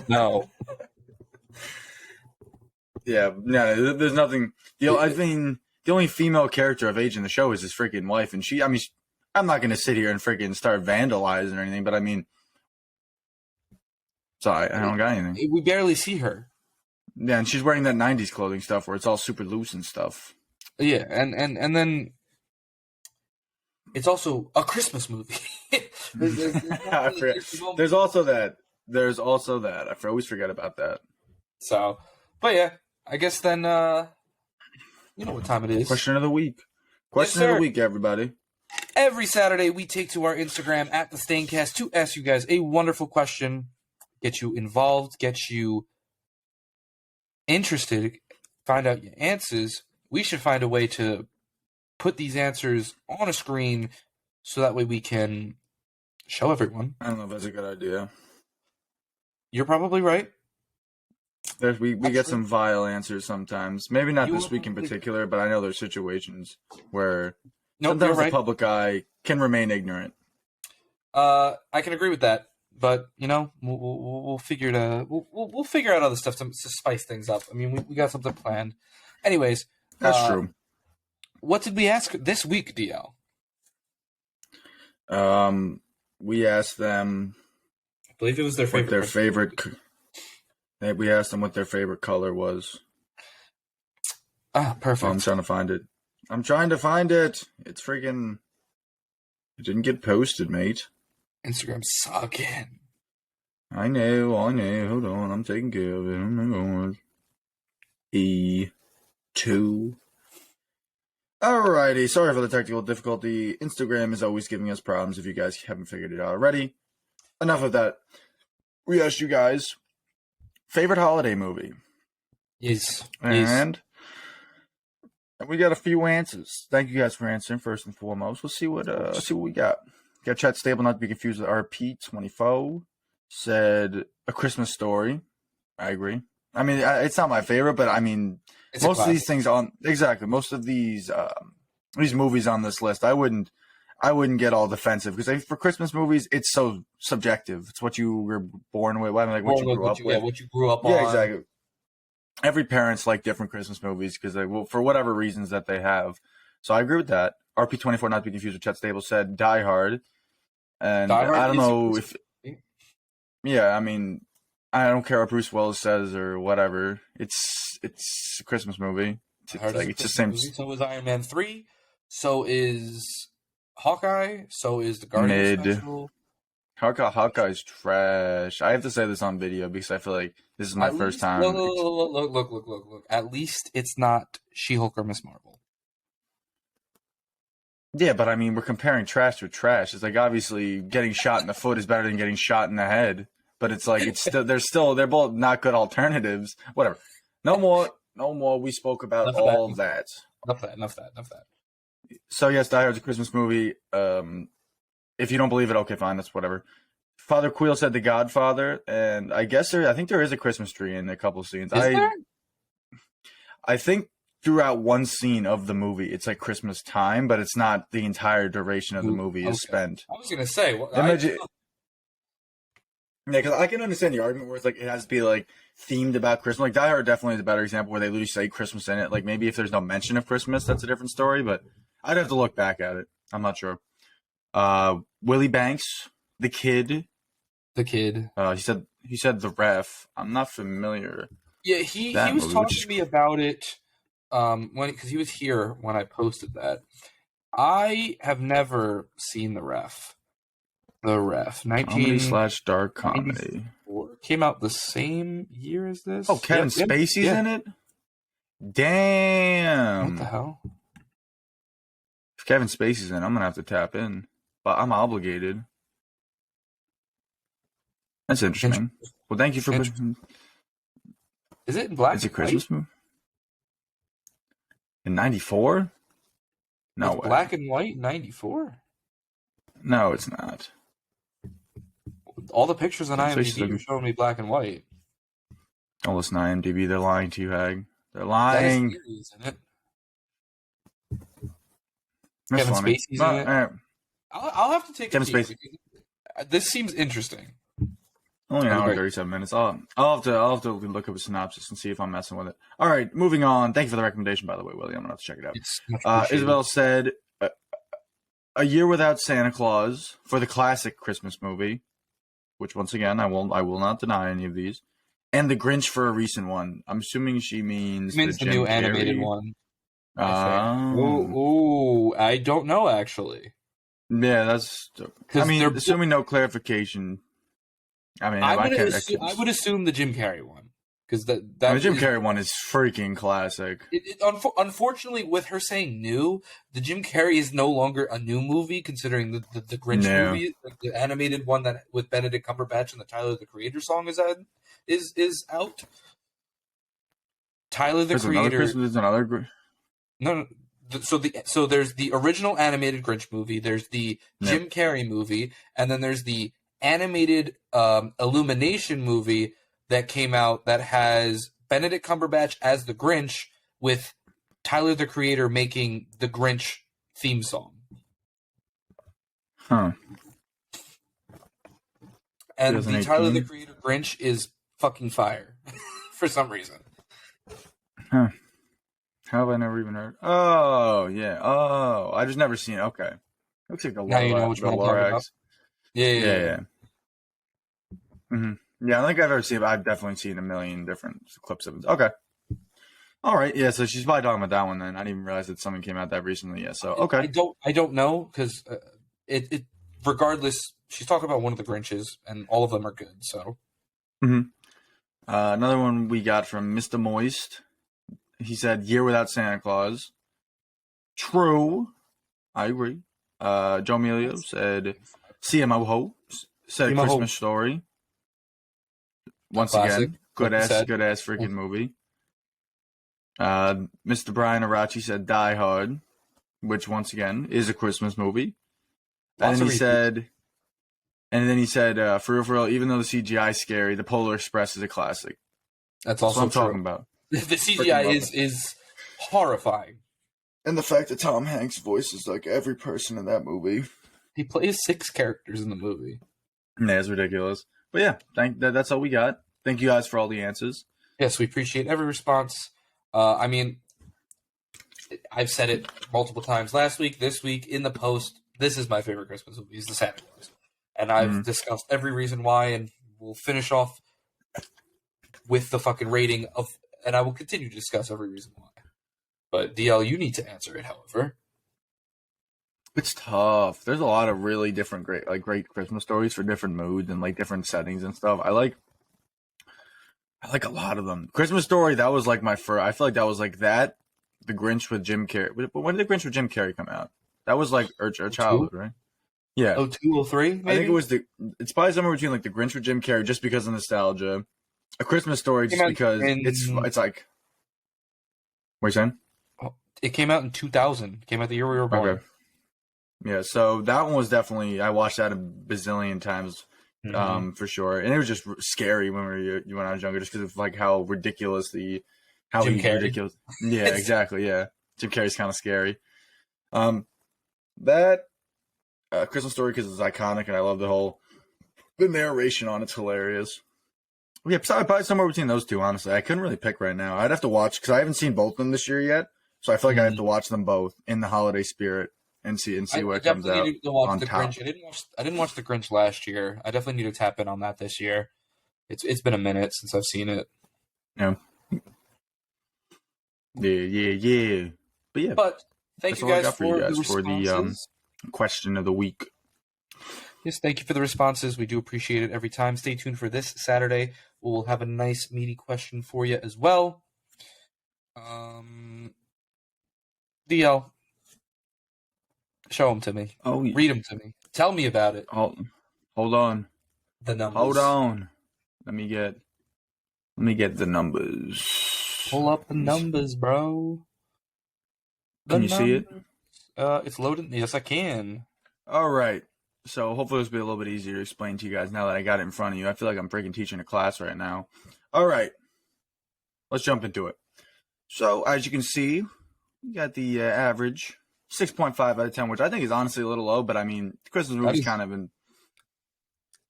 No. Yeah, no, there's nothing. I mean, the only female character of age in the show is his freaking wife, and I'm not going to sit here and freaking start vandalizing or anything, but I mean, sorry, I don't got anything. We barely see her. Yeah, and she's wearing that 90s clothing stuff where it's all super loose and stuff. Yeah, and then it's also a Christmas movie. There's also that. I always forget about that. So, but yeah, I guess then, you know what time it is. Question of the week. Question of the week, everybody. Every Saturday, we take to our Instagram at the Staincast to ask you guys a wonderful question, get you involved, get you interested, find out your answers. We should find a way to put these answers on a screen so that way we can show everyone. I don't know if that's a good idea. You're probably right. We get some vile answers sometimes. Maybe not this week in particular, but I know there's situations where sometimes the public eye can remain ignorant. I can agree with that, but you know, we'll figure it. We'll figure out other stuff to spice things up. I mean, we got something planned. Anyways, that's true. What did we ask this week, DL? We asked them. I believe it was their favorite. We asked them what their favorite color was. Ah, perfect. I'm trying to find it. It's freaking. It didn't get posted, mate. Instagram's sucking. I know. Hold on, I'm taking care of it. Oh my god. E2. Alrighty, sorry for the technical difficulty. Instagram is always giving us problems if you guys haven't figured it out already. Enough of that. We asked you guys favorite holiday movie. Yes. And we got a few answers. Thank you guys for answering first and foremost. We'll see what we got. Got chat stable, not to be confused with RP24. Said A Christmas Story. I agree. I mean, it's not my favorite, but I mean, most of these things most of these movies on this list, I wouldn't get all defensive because for Christmas movies, it's so subjective. It's what you were born with, what you grew up with. Yeah, what you grew up on. Yeah, exactly. Every parent's like different Christmas movies because for whatever reasons that they have. So I agree with that. RP24, not to be confused with Chet Stable, said Die Hard. And Die Hard, I don't know if. Yeah, I mean, I don't care what Bruce Willis says or whatever. It's a Christmas movie. It's the same. So is Iron Man 3. So is Hawkeye. So is the Guardians special. Hawkeye's trash. I have to say this on video because I feel like this is my first time. Look. At least it's not She-Hulk or Miss Marvel. Yeah, but I mean, we're comparing trash with trash. It's like obviously getting shot in the foot is better than getting shot in the head. But it's like they're both not good alternatives. Whatever. No more. We spoke about all of that. Enough that. So yes, Die Hard's a Christmas movie. If you don't believe it, okay, fine, that's whatever. Father Queel said The Godfather, and I think there is a Christmas tree in a couple of scenes. Is there? I think throughout one scene of the movie, it's like Christmas time, but it's not the entire duration of the movie is spent. I was gonna say, yeah, because I can understand the argument where it's like it has to be like themed about Christmas. Like Die Hard definitely is a better example where they literally say Christmas in it. Like maybe if there's no mention of Christmas, that's a different story. But I'd have to look back at it. I'm not sure. Willie Banks, the kid. He he said The Ref. I'm not familiar. Yeah, he That was movie, which talking is to me about it because he was here when I posted that. I have never seen The Ref. The Ref, comedy / dark 1994, comedy. came out the same year as Oh, this. Kevin Yep, Spacey's yeah. in it. What the Damn. hell? If Kevin Spacey's in, I'm gonna have to tap in, but I'm obligated. That's interesting. Well, thank you for. Is it in black It's a and white? Christmas movie in '94. No It's way. black and white, 94. No, it's not. All the pictures on Kevin Spacey's IMDb are looking. showing me black and white. Don't listen to IMDb. They're lying to you, Hag. They're Dennis lying. Leary's in it. That's Kevin funny. Spacey's in it. Right. I'll have to take Kevin a peek. Spacey. This seems interesting. Only an hour and Right. 37 minutes. I'll have to look up a synopsis and see if I'm messing with it. All right, moving on. Thank you for the recommendation, by the way, Willie. I'm gonna have to check it out. It's much appreciated. Isabel said, "A Year Without Santa Claus" for the classic Christmas movie, which once again I will not deny any of these, and The Grinch for a recent one. I'm assuming she means the Jim new Carrey animated one. Oh, I don't know actually. yeah, that's. I mean, assuming no clarification. I mean, I would assume the Jim Carrey one because the Jim Carrey one is freaking classic. Unfortunately, with her saying new, the Jim Carrey is no longer a new movie, considering the Grinch movie, like the animated one that with Benedict Cumberbatch and the Tyler the Creator song is out. Tyler the Creator. There's another. No. So there's the original animated Grinch movie. There's the Jim Carrey movie, and then there's the animated Illumination movie that came out that has Benedict Cumberbatch as the Grinch with Tyler the Creator making the Grinch theme song. Huh. And the Tyler the Creator Grinch is fucking fire for some reason. Huh. How have I never even heard? Oh, yeah. Oh, I just never seen it. Okay. Looks like the now you know which one I'm talking about. Yeah. Mm-hmm. Yeah, I don't think I've ever seen it, but I've definitely seen a million different clips of it. Okay. All right. Yeah, so she's probably talking about that one then. I didn't even realize that something came out that recently. Yeah, so, okay. I don't know, because it regardless, she's talking about one of the Grinches, and all of them are good, so. Mm-hmm. Another one we got from Mr. Moist. He said, Year Without Santa Claus. True. I agree. Joe Emilio said, CMO said a Christmas Story. Once again, good ass freaking movie. Mr. Brian Arachi said Die Hard, which once again is a Christmas movie. And then he said, for real, even though the CGI is scary, the Polar Express is a classic. That's also what I'm talking about. The CGI is horrifying. And the fact that Tom Hanks voices like every person in that movie. He plays 6 characters in the movie. Yeah, it's ridiculous. But yeah, that's all we got. Thank you guys for all the answers. Yes, we appreciate every response. I mean, I've said it multiple times last week, this week, in the post. This is my favorite Christmas movie, is the Santa Claus. And I've discussed every reason why, and we'll finish off with the fucking rating of, and I will continue to discuss every reason why. But DL, you need to answer it, however. It's tough. There's a lot of really different great Christmas stories for different moods and like different settings and stuff. I like a lot of them. Christmas Story, that was like my first. I feel like that was like that. The Grinch with Jim Carrey. When did The Grinch with Jim Carrey come out? That was like our childhood, right? Yeah. 02, 03, maybe? I think it was it's probably somewhere between like The Grinch with Jim Carrey just because of nostalgia. A Christmas Story just because it's like. What are you saying? It came out in 2000. It came out the year we were born. Okay. Yeah, so that one was definitely, I watched that a bazillion times, for sure. And it was just scary when I was younger, just because of like how ridiculous Jim Carrey. Yeah, exactly. Yeah. Jim Carrey's kind of scary. That Christmas Story, because it's iconic and I love the narration on it's hilarious. Yeah, probably somewhere between those two, honestly. I couldn't really pick right now. I'd have to watch, because I haven't seen both of them this year yet. So I feel like I have to watch them both in the holiday spirit and see what comes out need to watch on the top. Grinch. I didn't watch the Grinch last year. I definitely need to tap in on that this year. It's been a minute since I've seen it. Yeah. Yeah. But yeah, But thank that's you all I guys got for you for the guys for the responses. question of the week. Yes, thank you for the responses. We do appreciate it every time. Stay tuned for this Saturday. We'll have a nice, meaty question for you as well. DL, show them to me. Oh, yeah. Read them to me. Tell me about it. Hold on. The numbers. Hold on. Let me get the numbers. Pull up the numbers, bro. Can you see it? It's loading. Yes, I can. All right. So hopefully this will be a little bit easier to explain to you guys now that I got it in front of you. I feel like I'm freaking teaching a class right now. All right. Let's jump into it. So as you can see, we got the average 6.5 out of 10, which I think is honestly a little low, but I mean, Christmas movie's kind of been...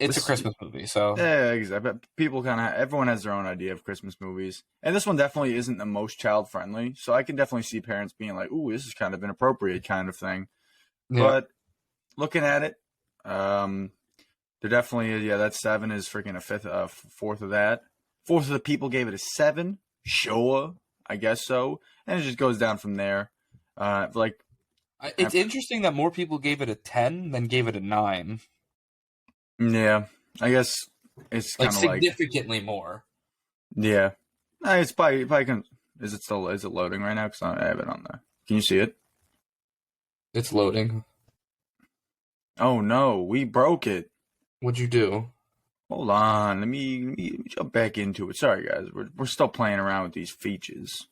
It's a Christmas movie, so... Yeah, exactly. People everyone has their own idea of Christmas movies. And this one definitely isn't the most child-friendly, so I can definitely see parents being like, ooh, this is kind of inappropriate kind of thing. Yeah. But looking at it, they're definitely, that 7 is freaking a fourth of that. Fourth of the people gave it a 7. Sure, I guess so. And it just goes down from there. It's interesting that more people gave it a 10 than gave it a 9. Yeah, I guess it's kind of significantly more. Yeah, it's probably is it loading right now? Because I have it on there. Can you see it? It's loading. Oh no, we broke it. What'd you do? Hold on, let me jump back into it. Sorry guys, we're still playing around with these features.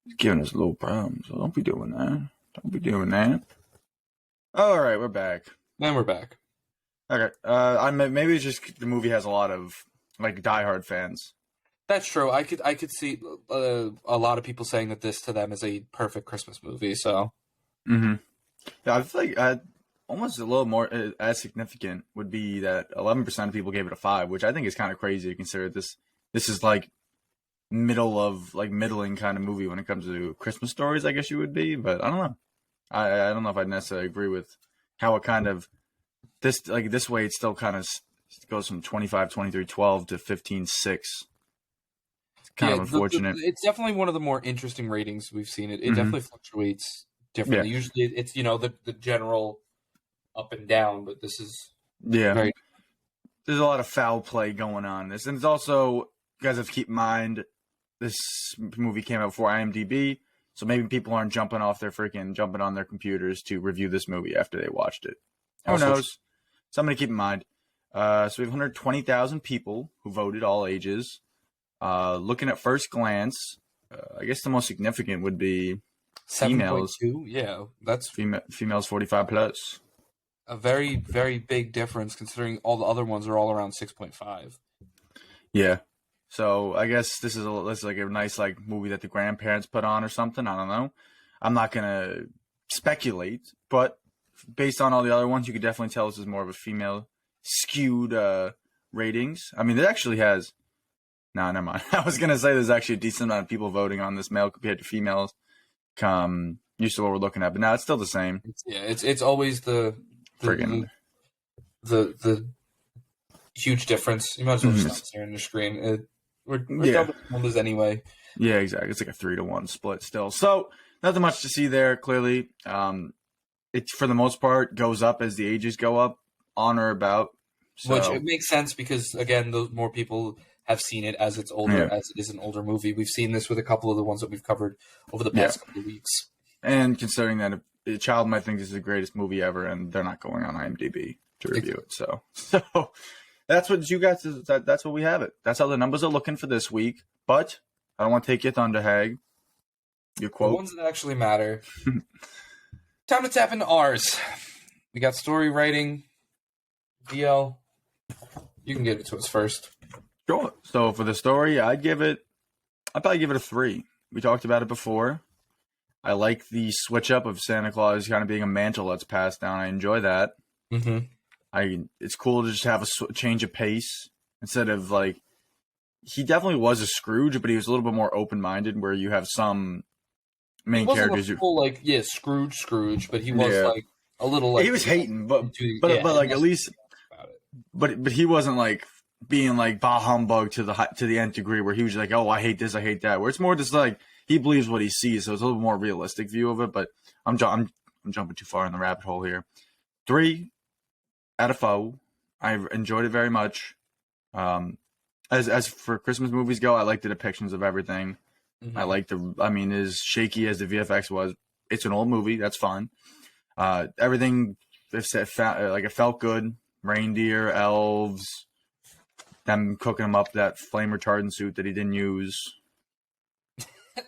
It's giving us little problems, so don't be doing that. All right, we're back. And we're back. Okay, maybe it's just the movie has a lot of like diehard fans. That's true. I could see a lot of people saying that this to them is a perfect Christmas movie. So, yeah, I feel like almost a little more as significant would be that 11% of people gave it a 5, which I think is kind of crazy to consider. This is like middling kind of movie when it comes to Christmas stories. I guess you would be, but I don't know. I don't know if I necessarily agree with how it kind of. This way, it still kind of goes from 25, 23, 12 to 15, 6. It's kind of unfortunate. It's definitely one of the more interesting ratings we've seen. It definitely fluctuates differently. Yeah. Usually, it's the general up and down, but this is very... There's a lot of foul play going on in this, and it's also you guys have to keep in mind this movie came out before IMDb, so maybe people aren't jumping on their computers to review this movie after they watched it. Who knows? Something to keep in mind. So we have 120,000 people who voted, all ages. Looking at first glance, I guess the most significant would be females. 7.2? Yeah, that's... Females 45 plus. A very, very big difference considering all the other ones are all around 6.5. Yeah. So I guess this is like a nice movie that the grandparents put on or something. I don't know. I'm not going to speculate, but... based on all the other ones, you could definitely tell this is more of a female skewed ratings. I mean, it actually has... No, never mind. I was going to say there's actually a decent amount of people voting on this, male compared to females, used to what we're looking at. But now it's still the same. It's always the huge difference. You might as well just not stare on the screen. We're double numbers anyway. Yeah, exactly. It's like a 3-to-1 split still. So, nothing much to see there, clearly. It, for the most part, goes up as the ages go up, on or about. So. Which it makes sense because, again, the more people have seen it as it's older, as it is an older movie. We've seen this with a couple of the ones that we've covered over the past couple of weeks. And considering that a child might think this is the greatest movie ever, and they're not going on IMDb to review it. So that's what you guys. That's what we have it. That's how the numbers are looking for this week. But I don't want to take your thunder, Hag. Your quote. The ones that actually matter. Time to tap into ours. We got story writing. DL, you can give it to us first. Sure. So for the story, I'd probably give it a 3. We talked about it before. I like the switch up of Santa Claus kind of being a mantle that's passed down. I enjoy that. Mm-hmm. It's cool to just have a change of pace instead of he definitely was a Scrooge, but he was a little bit more open-minded where you have some main characters. Scrooge, but he was a little he was hating, but at least, but he wasn't being like bah humbug to the nth degree, where he was like, oh, I hate this, I hate that. Where it's more just like he believes what he sees, so it's a little more realistic view of it. But I'm jumping too far in the rabbit hole here. 3 out of 4. I enjoyed it very much. As for Christmas movies go, I like the depictions of everything. Mm-hmm. I like as shaky as the VFX was, it's an old movie. That's fine. Everything, it felt good. Reindeer, elves, them cooking him up that flame retardant suit that he didn't use.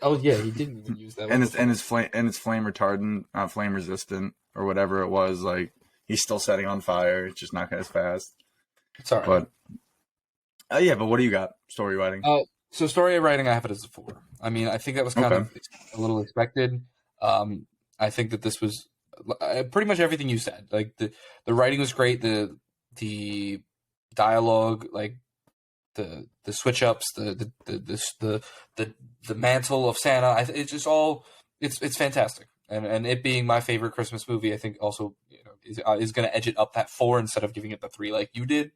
Oh yeah, he didn't even use that. And it's flame retardant, flame resistant, or whatever it was. Like he's still setting on fire. It's just not as fast. It's all right. But but what do you got? Story writing. So story writing, I have it as a 4. I mean, I think that was kind of a little expected. I think that this was pretty much everything you said. Like the writing was great. The dialogue, like the switch ups, the mantle of Santa. It's just all it's fantastic. And it being my favorite Christmas movie, I think also is going to edge it up that 4 instead of giving it the 3 like you did.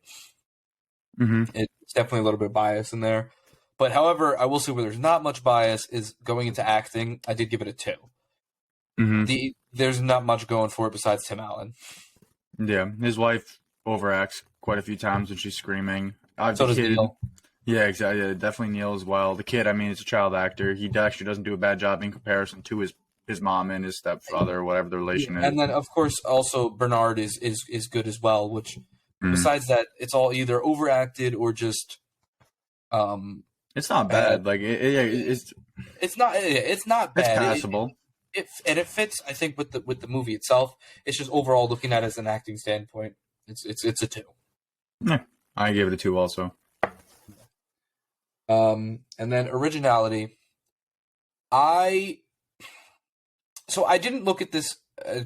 Mm-hmm. It's definitely a little bit of bias in there. But however, I will say where there's not much bias is going into acting. I did give it a 2. Mm-hmm. There's not much going for it besides Tim Allen. Yeah, his wife overacts quite a few times when she's screaming. So does Neil. Yeah, exactly. Yeah, definitely Neil as well. The kid, I mean, it's a child actor. He actually doesn't do a bad job in comparison to his mom and his stepfather, or whatever the relation is. And then, of course, also Bernard is good as well. Which, besides that, it's all either overacted or just. It's not bad. Like it's not bad. It's passable. It fits, I think, with the movie itself. It's just overall looking at it as an acting standpoint, it's a 2. Yeah, I gave it a 2 also. And then originality. I didn't look at this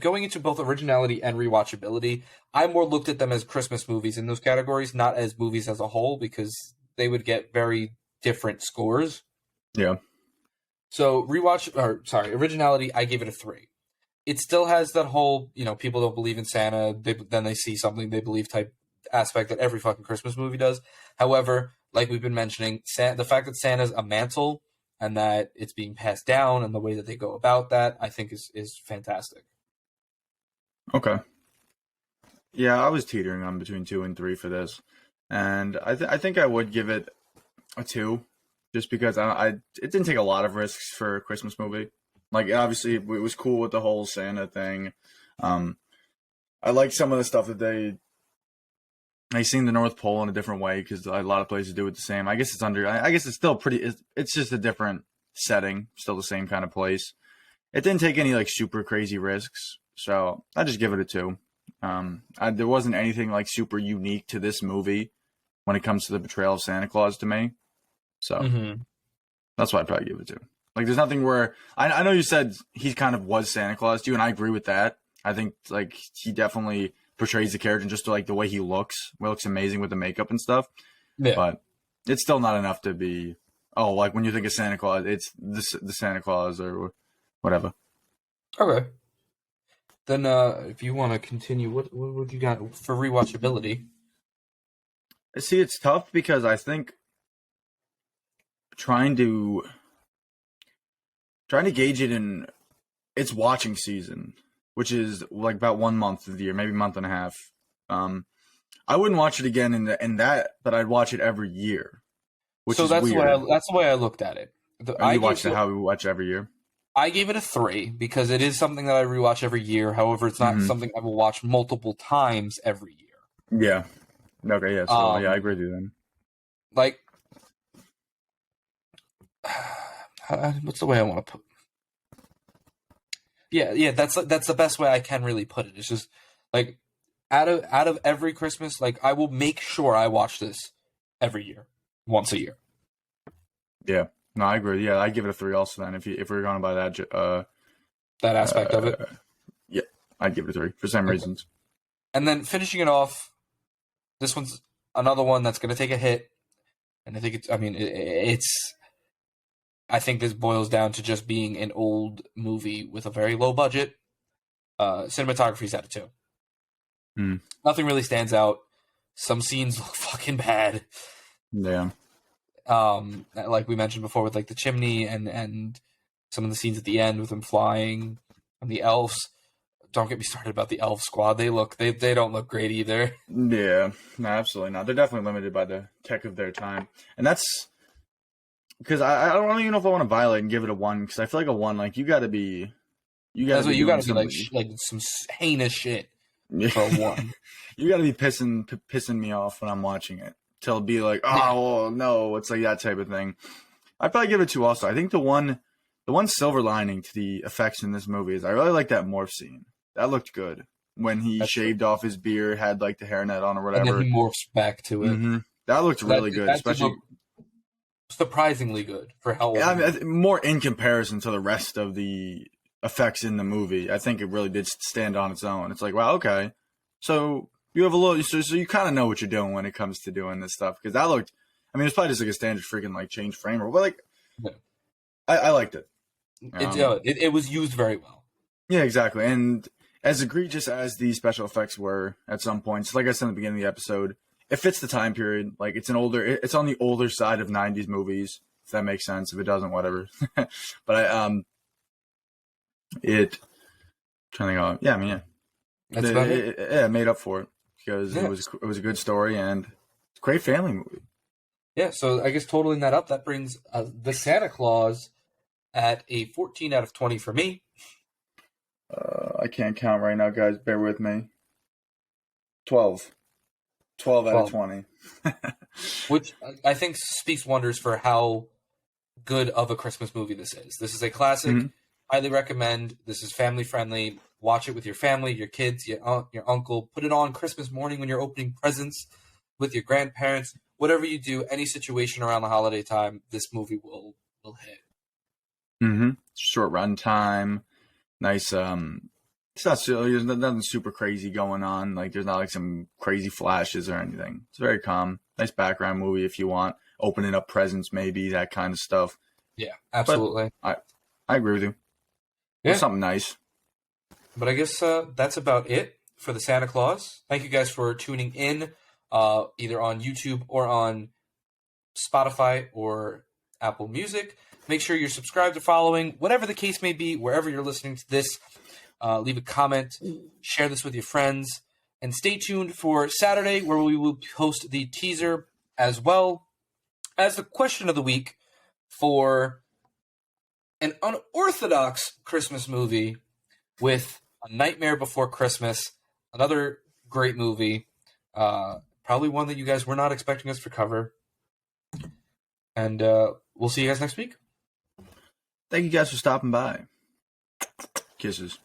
going into both originality and rewatchability. I more looked at them as Christmas movies in those categories, not as movies as a whole, because they would get very different scores. Yeah. So originality, I gave it a 3. It still has that whole, people don't believe in Santa, then they see something they believe type aspect that every fucking Christmas movie does. However, like we've been mentioning, the fact that Santa's a mantle and that it's being passed down and the way that they go about that, I think is fantastic. Okay. Yeah, I was teetering on between 2 and 3 for this. And I think I would give it a 2. Just because it didn't take a lot of risks for a Christmas movie. Like, obviously, it was cool with the whole Santa thing. I like some of the stuff that they seen the North Pole in a different way because a lot of places do it the same. I guess it's still pretty. It's just a different setting, still the same kind of place. It didn't take any like super crazy risks, so I just give it a 2. There wasn't anything like super unique to this movie when it comes to the portrayal of Santa Claus to me. So that's why I'd probably give it 2. Like, there's nothing where I know you said he kind of was Santa Claus to you, and I agree with that. I think like he definitely portrays the character and just like the way he looks amazing with the makeup and stuff. Yeah. But it's still not enough to be like when you think of Santa Claus, it's the Santa Claus or whatever. Okay. Then if you want to continue, what you got for rewatchability? See, it's tough because I think trying to gauge it in its watching season, which is like about 1 month of the year, maybe a month and a half. I wouldn't watch it again in that, but I'd watch it every year. Which is weird. That's the way I looked at it. You watched it how we watch every year? I gave it a 3 because it is something that I rewatch every year. However, it's not something I will watch multiple times every year. Yeah. Okay. Yeah. So I agree with you then. Like, what's the way I want to put? Yeah. That's the best way I can really put it. It's just like out of every Christmas, like I will make sure I watch this every year, once a year. Yeah. No, I agree. Yeah, I give it a 3 also. Then, if we're going by that aspect of it, yeah, I'd give it a 3 for same reasons. And then finishing it off, this one's another one that's going to take a hit, and I think it's. I think this boils down to just being an old movie with a very low budget. Cinematography's at a 2. Nothing really stands out. some scenes look fucking bad. Yeah. Like we mentioned before with like the chimney and some of the scenes at the end with them flying and the elves. Don't get me started about the elf squad. They don't look great either. Yeah, no, absolutely not. They're definitely limited by the tech of their time, and that's because I don't even know if I want to violate and give it a 1 because I feel like a 1, like you got to be That's what you got to be something. like some heinous shit Yeah. for a 1. You got to be pissing me off when I'm watching it to be like, oh well, no, it's like that type of thing. I'd probably give it 2 also. I think the one silver lining to the effects in this movie is I really like that morph scene. That looked good when he shaved off his beard, had like the hairnet on or whatever, and then he morphs back to it. Mm-hmm. That looked really good, especially surprisingly good for how old. I mean, more in comparison to the rest of the effects in the movie. I think it really did stand on its own. It's like, wow, okay, so you have a little, so you kind of know what you're doing when it comes to doing this stuff because that looked. I mean, it's probably just like a standard freaking like change frame, but like, yeah. I liked it. It was used very well. Yeah, exactly. And as egregious as the special effects were at some points, like I said in the beginning of the episode, it fits the time period. Like it's it's on the older side of 90s movies, if that makes sense. If it doesn't, whatever. But That's about it. It made up for it because it was a good story and it's a great family movie. Yeah, so I guess totaling that up, that brings the Santa Claus at a 14 out of 20 for me. I can't count right now, guys. Bear with me. 12 out of 20. Which I think speaks wonders for how good of a Christmas movie this is. This is a classic. Mm-hmm. Highly recommend. This is family friendly. Watch it with your family, your kids, your aunt, your uncle. Put it on Christmas morning when you're opening presents with your grandparents. Whatever you do, any situation around the holiday time, this movie will hit. Mm-hmm. Short run time. Nice. It's not silly. There's nothing super crazy going on. Like there's not like some crazy flashes or anything. It's very calm. Nice background movie if you want. Opening up presents, maybe that kind of stuff. Yeah, absolutely. But I agree with you. Yeah, something nice. But I guess that's about it for the Santa Claus. Thank you guys for tuning in, either on YouTube or on Spotify or Apple Music. Make sure you're subscribed or following, whatever the case may be, wherever you're listening to this. Leave a comment, share this with your friends, and stay tuned for Saturday where we will post the teaser as well as the question of the week for an unorthodox Christmas movie with A Nightmare Before Christmas, another great movie, probably one that you guys were not expecting us to cover. And we'll see you guys next week. Thank you guys for stopping by. Kisses.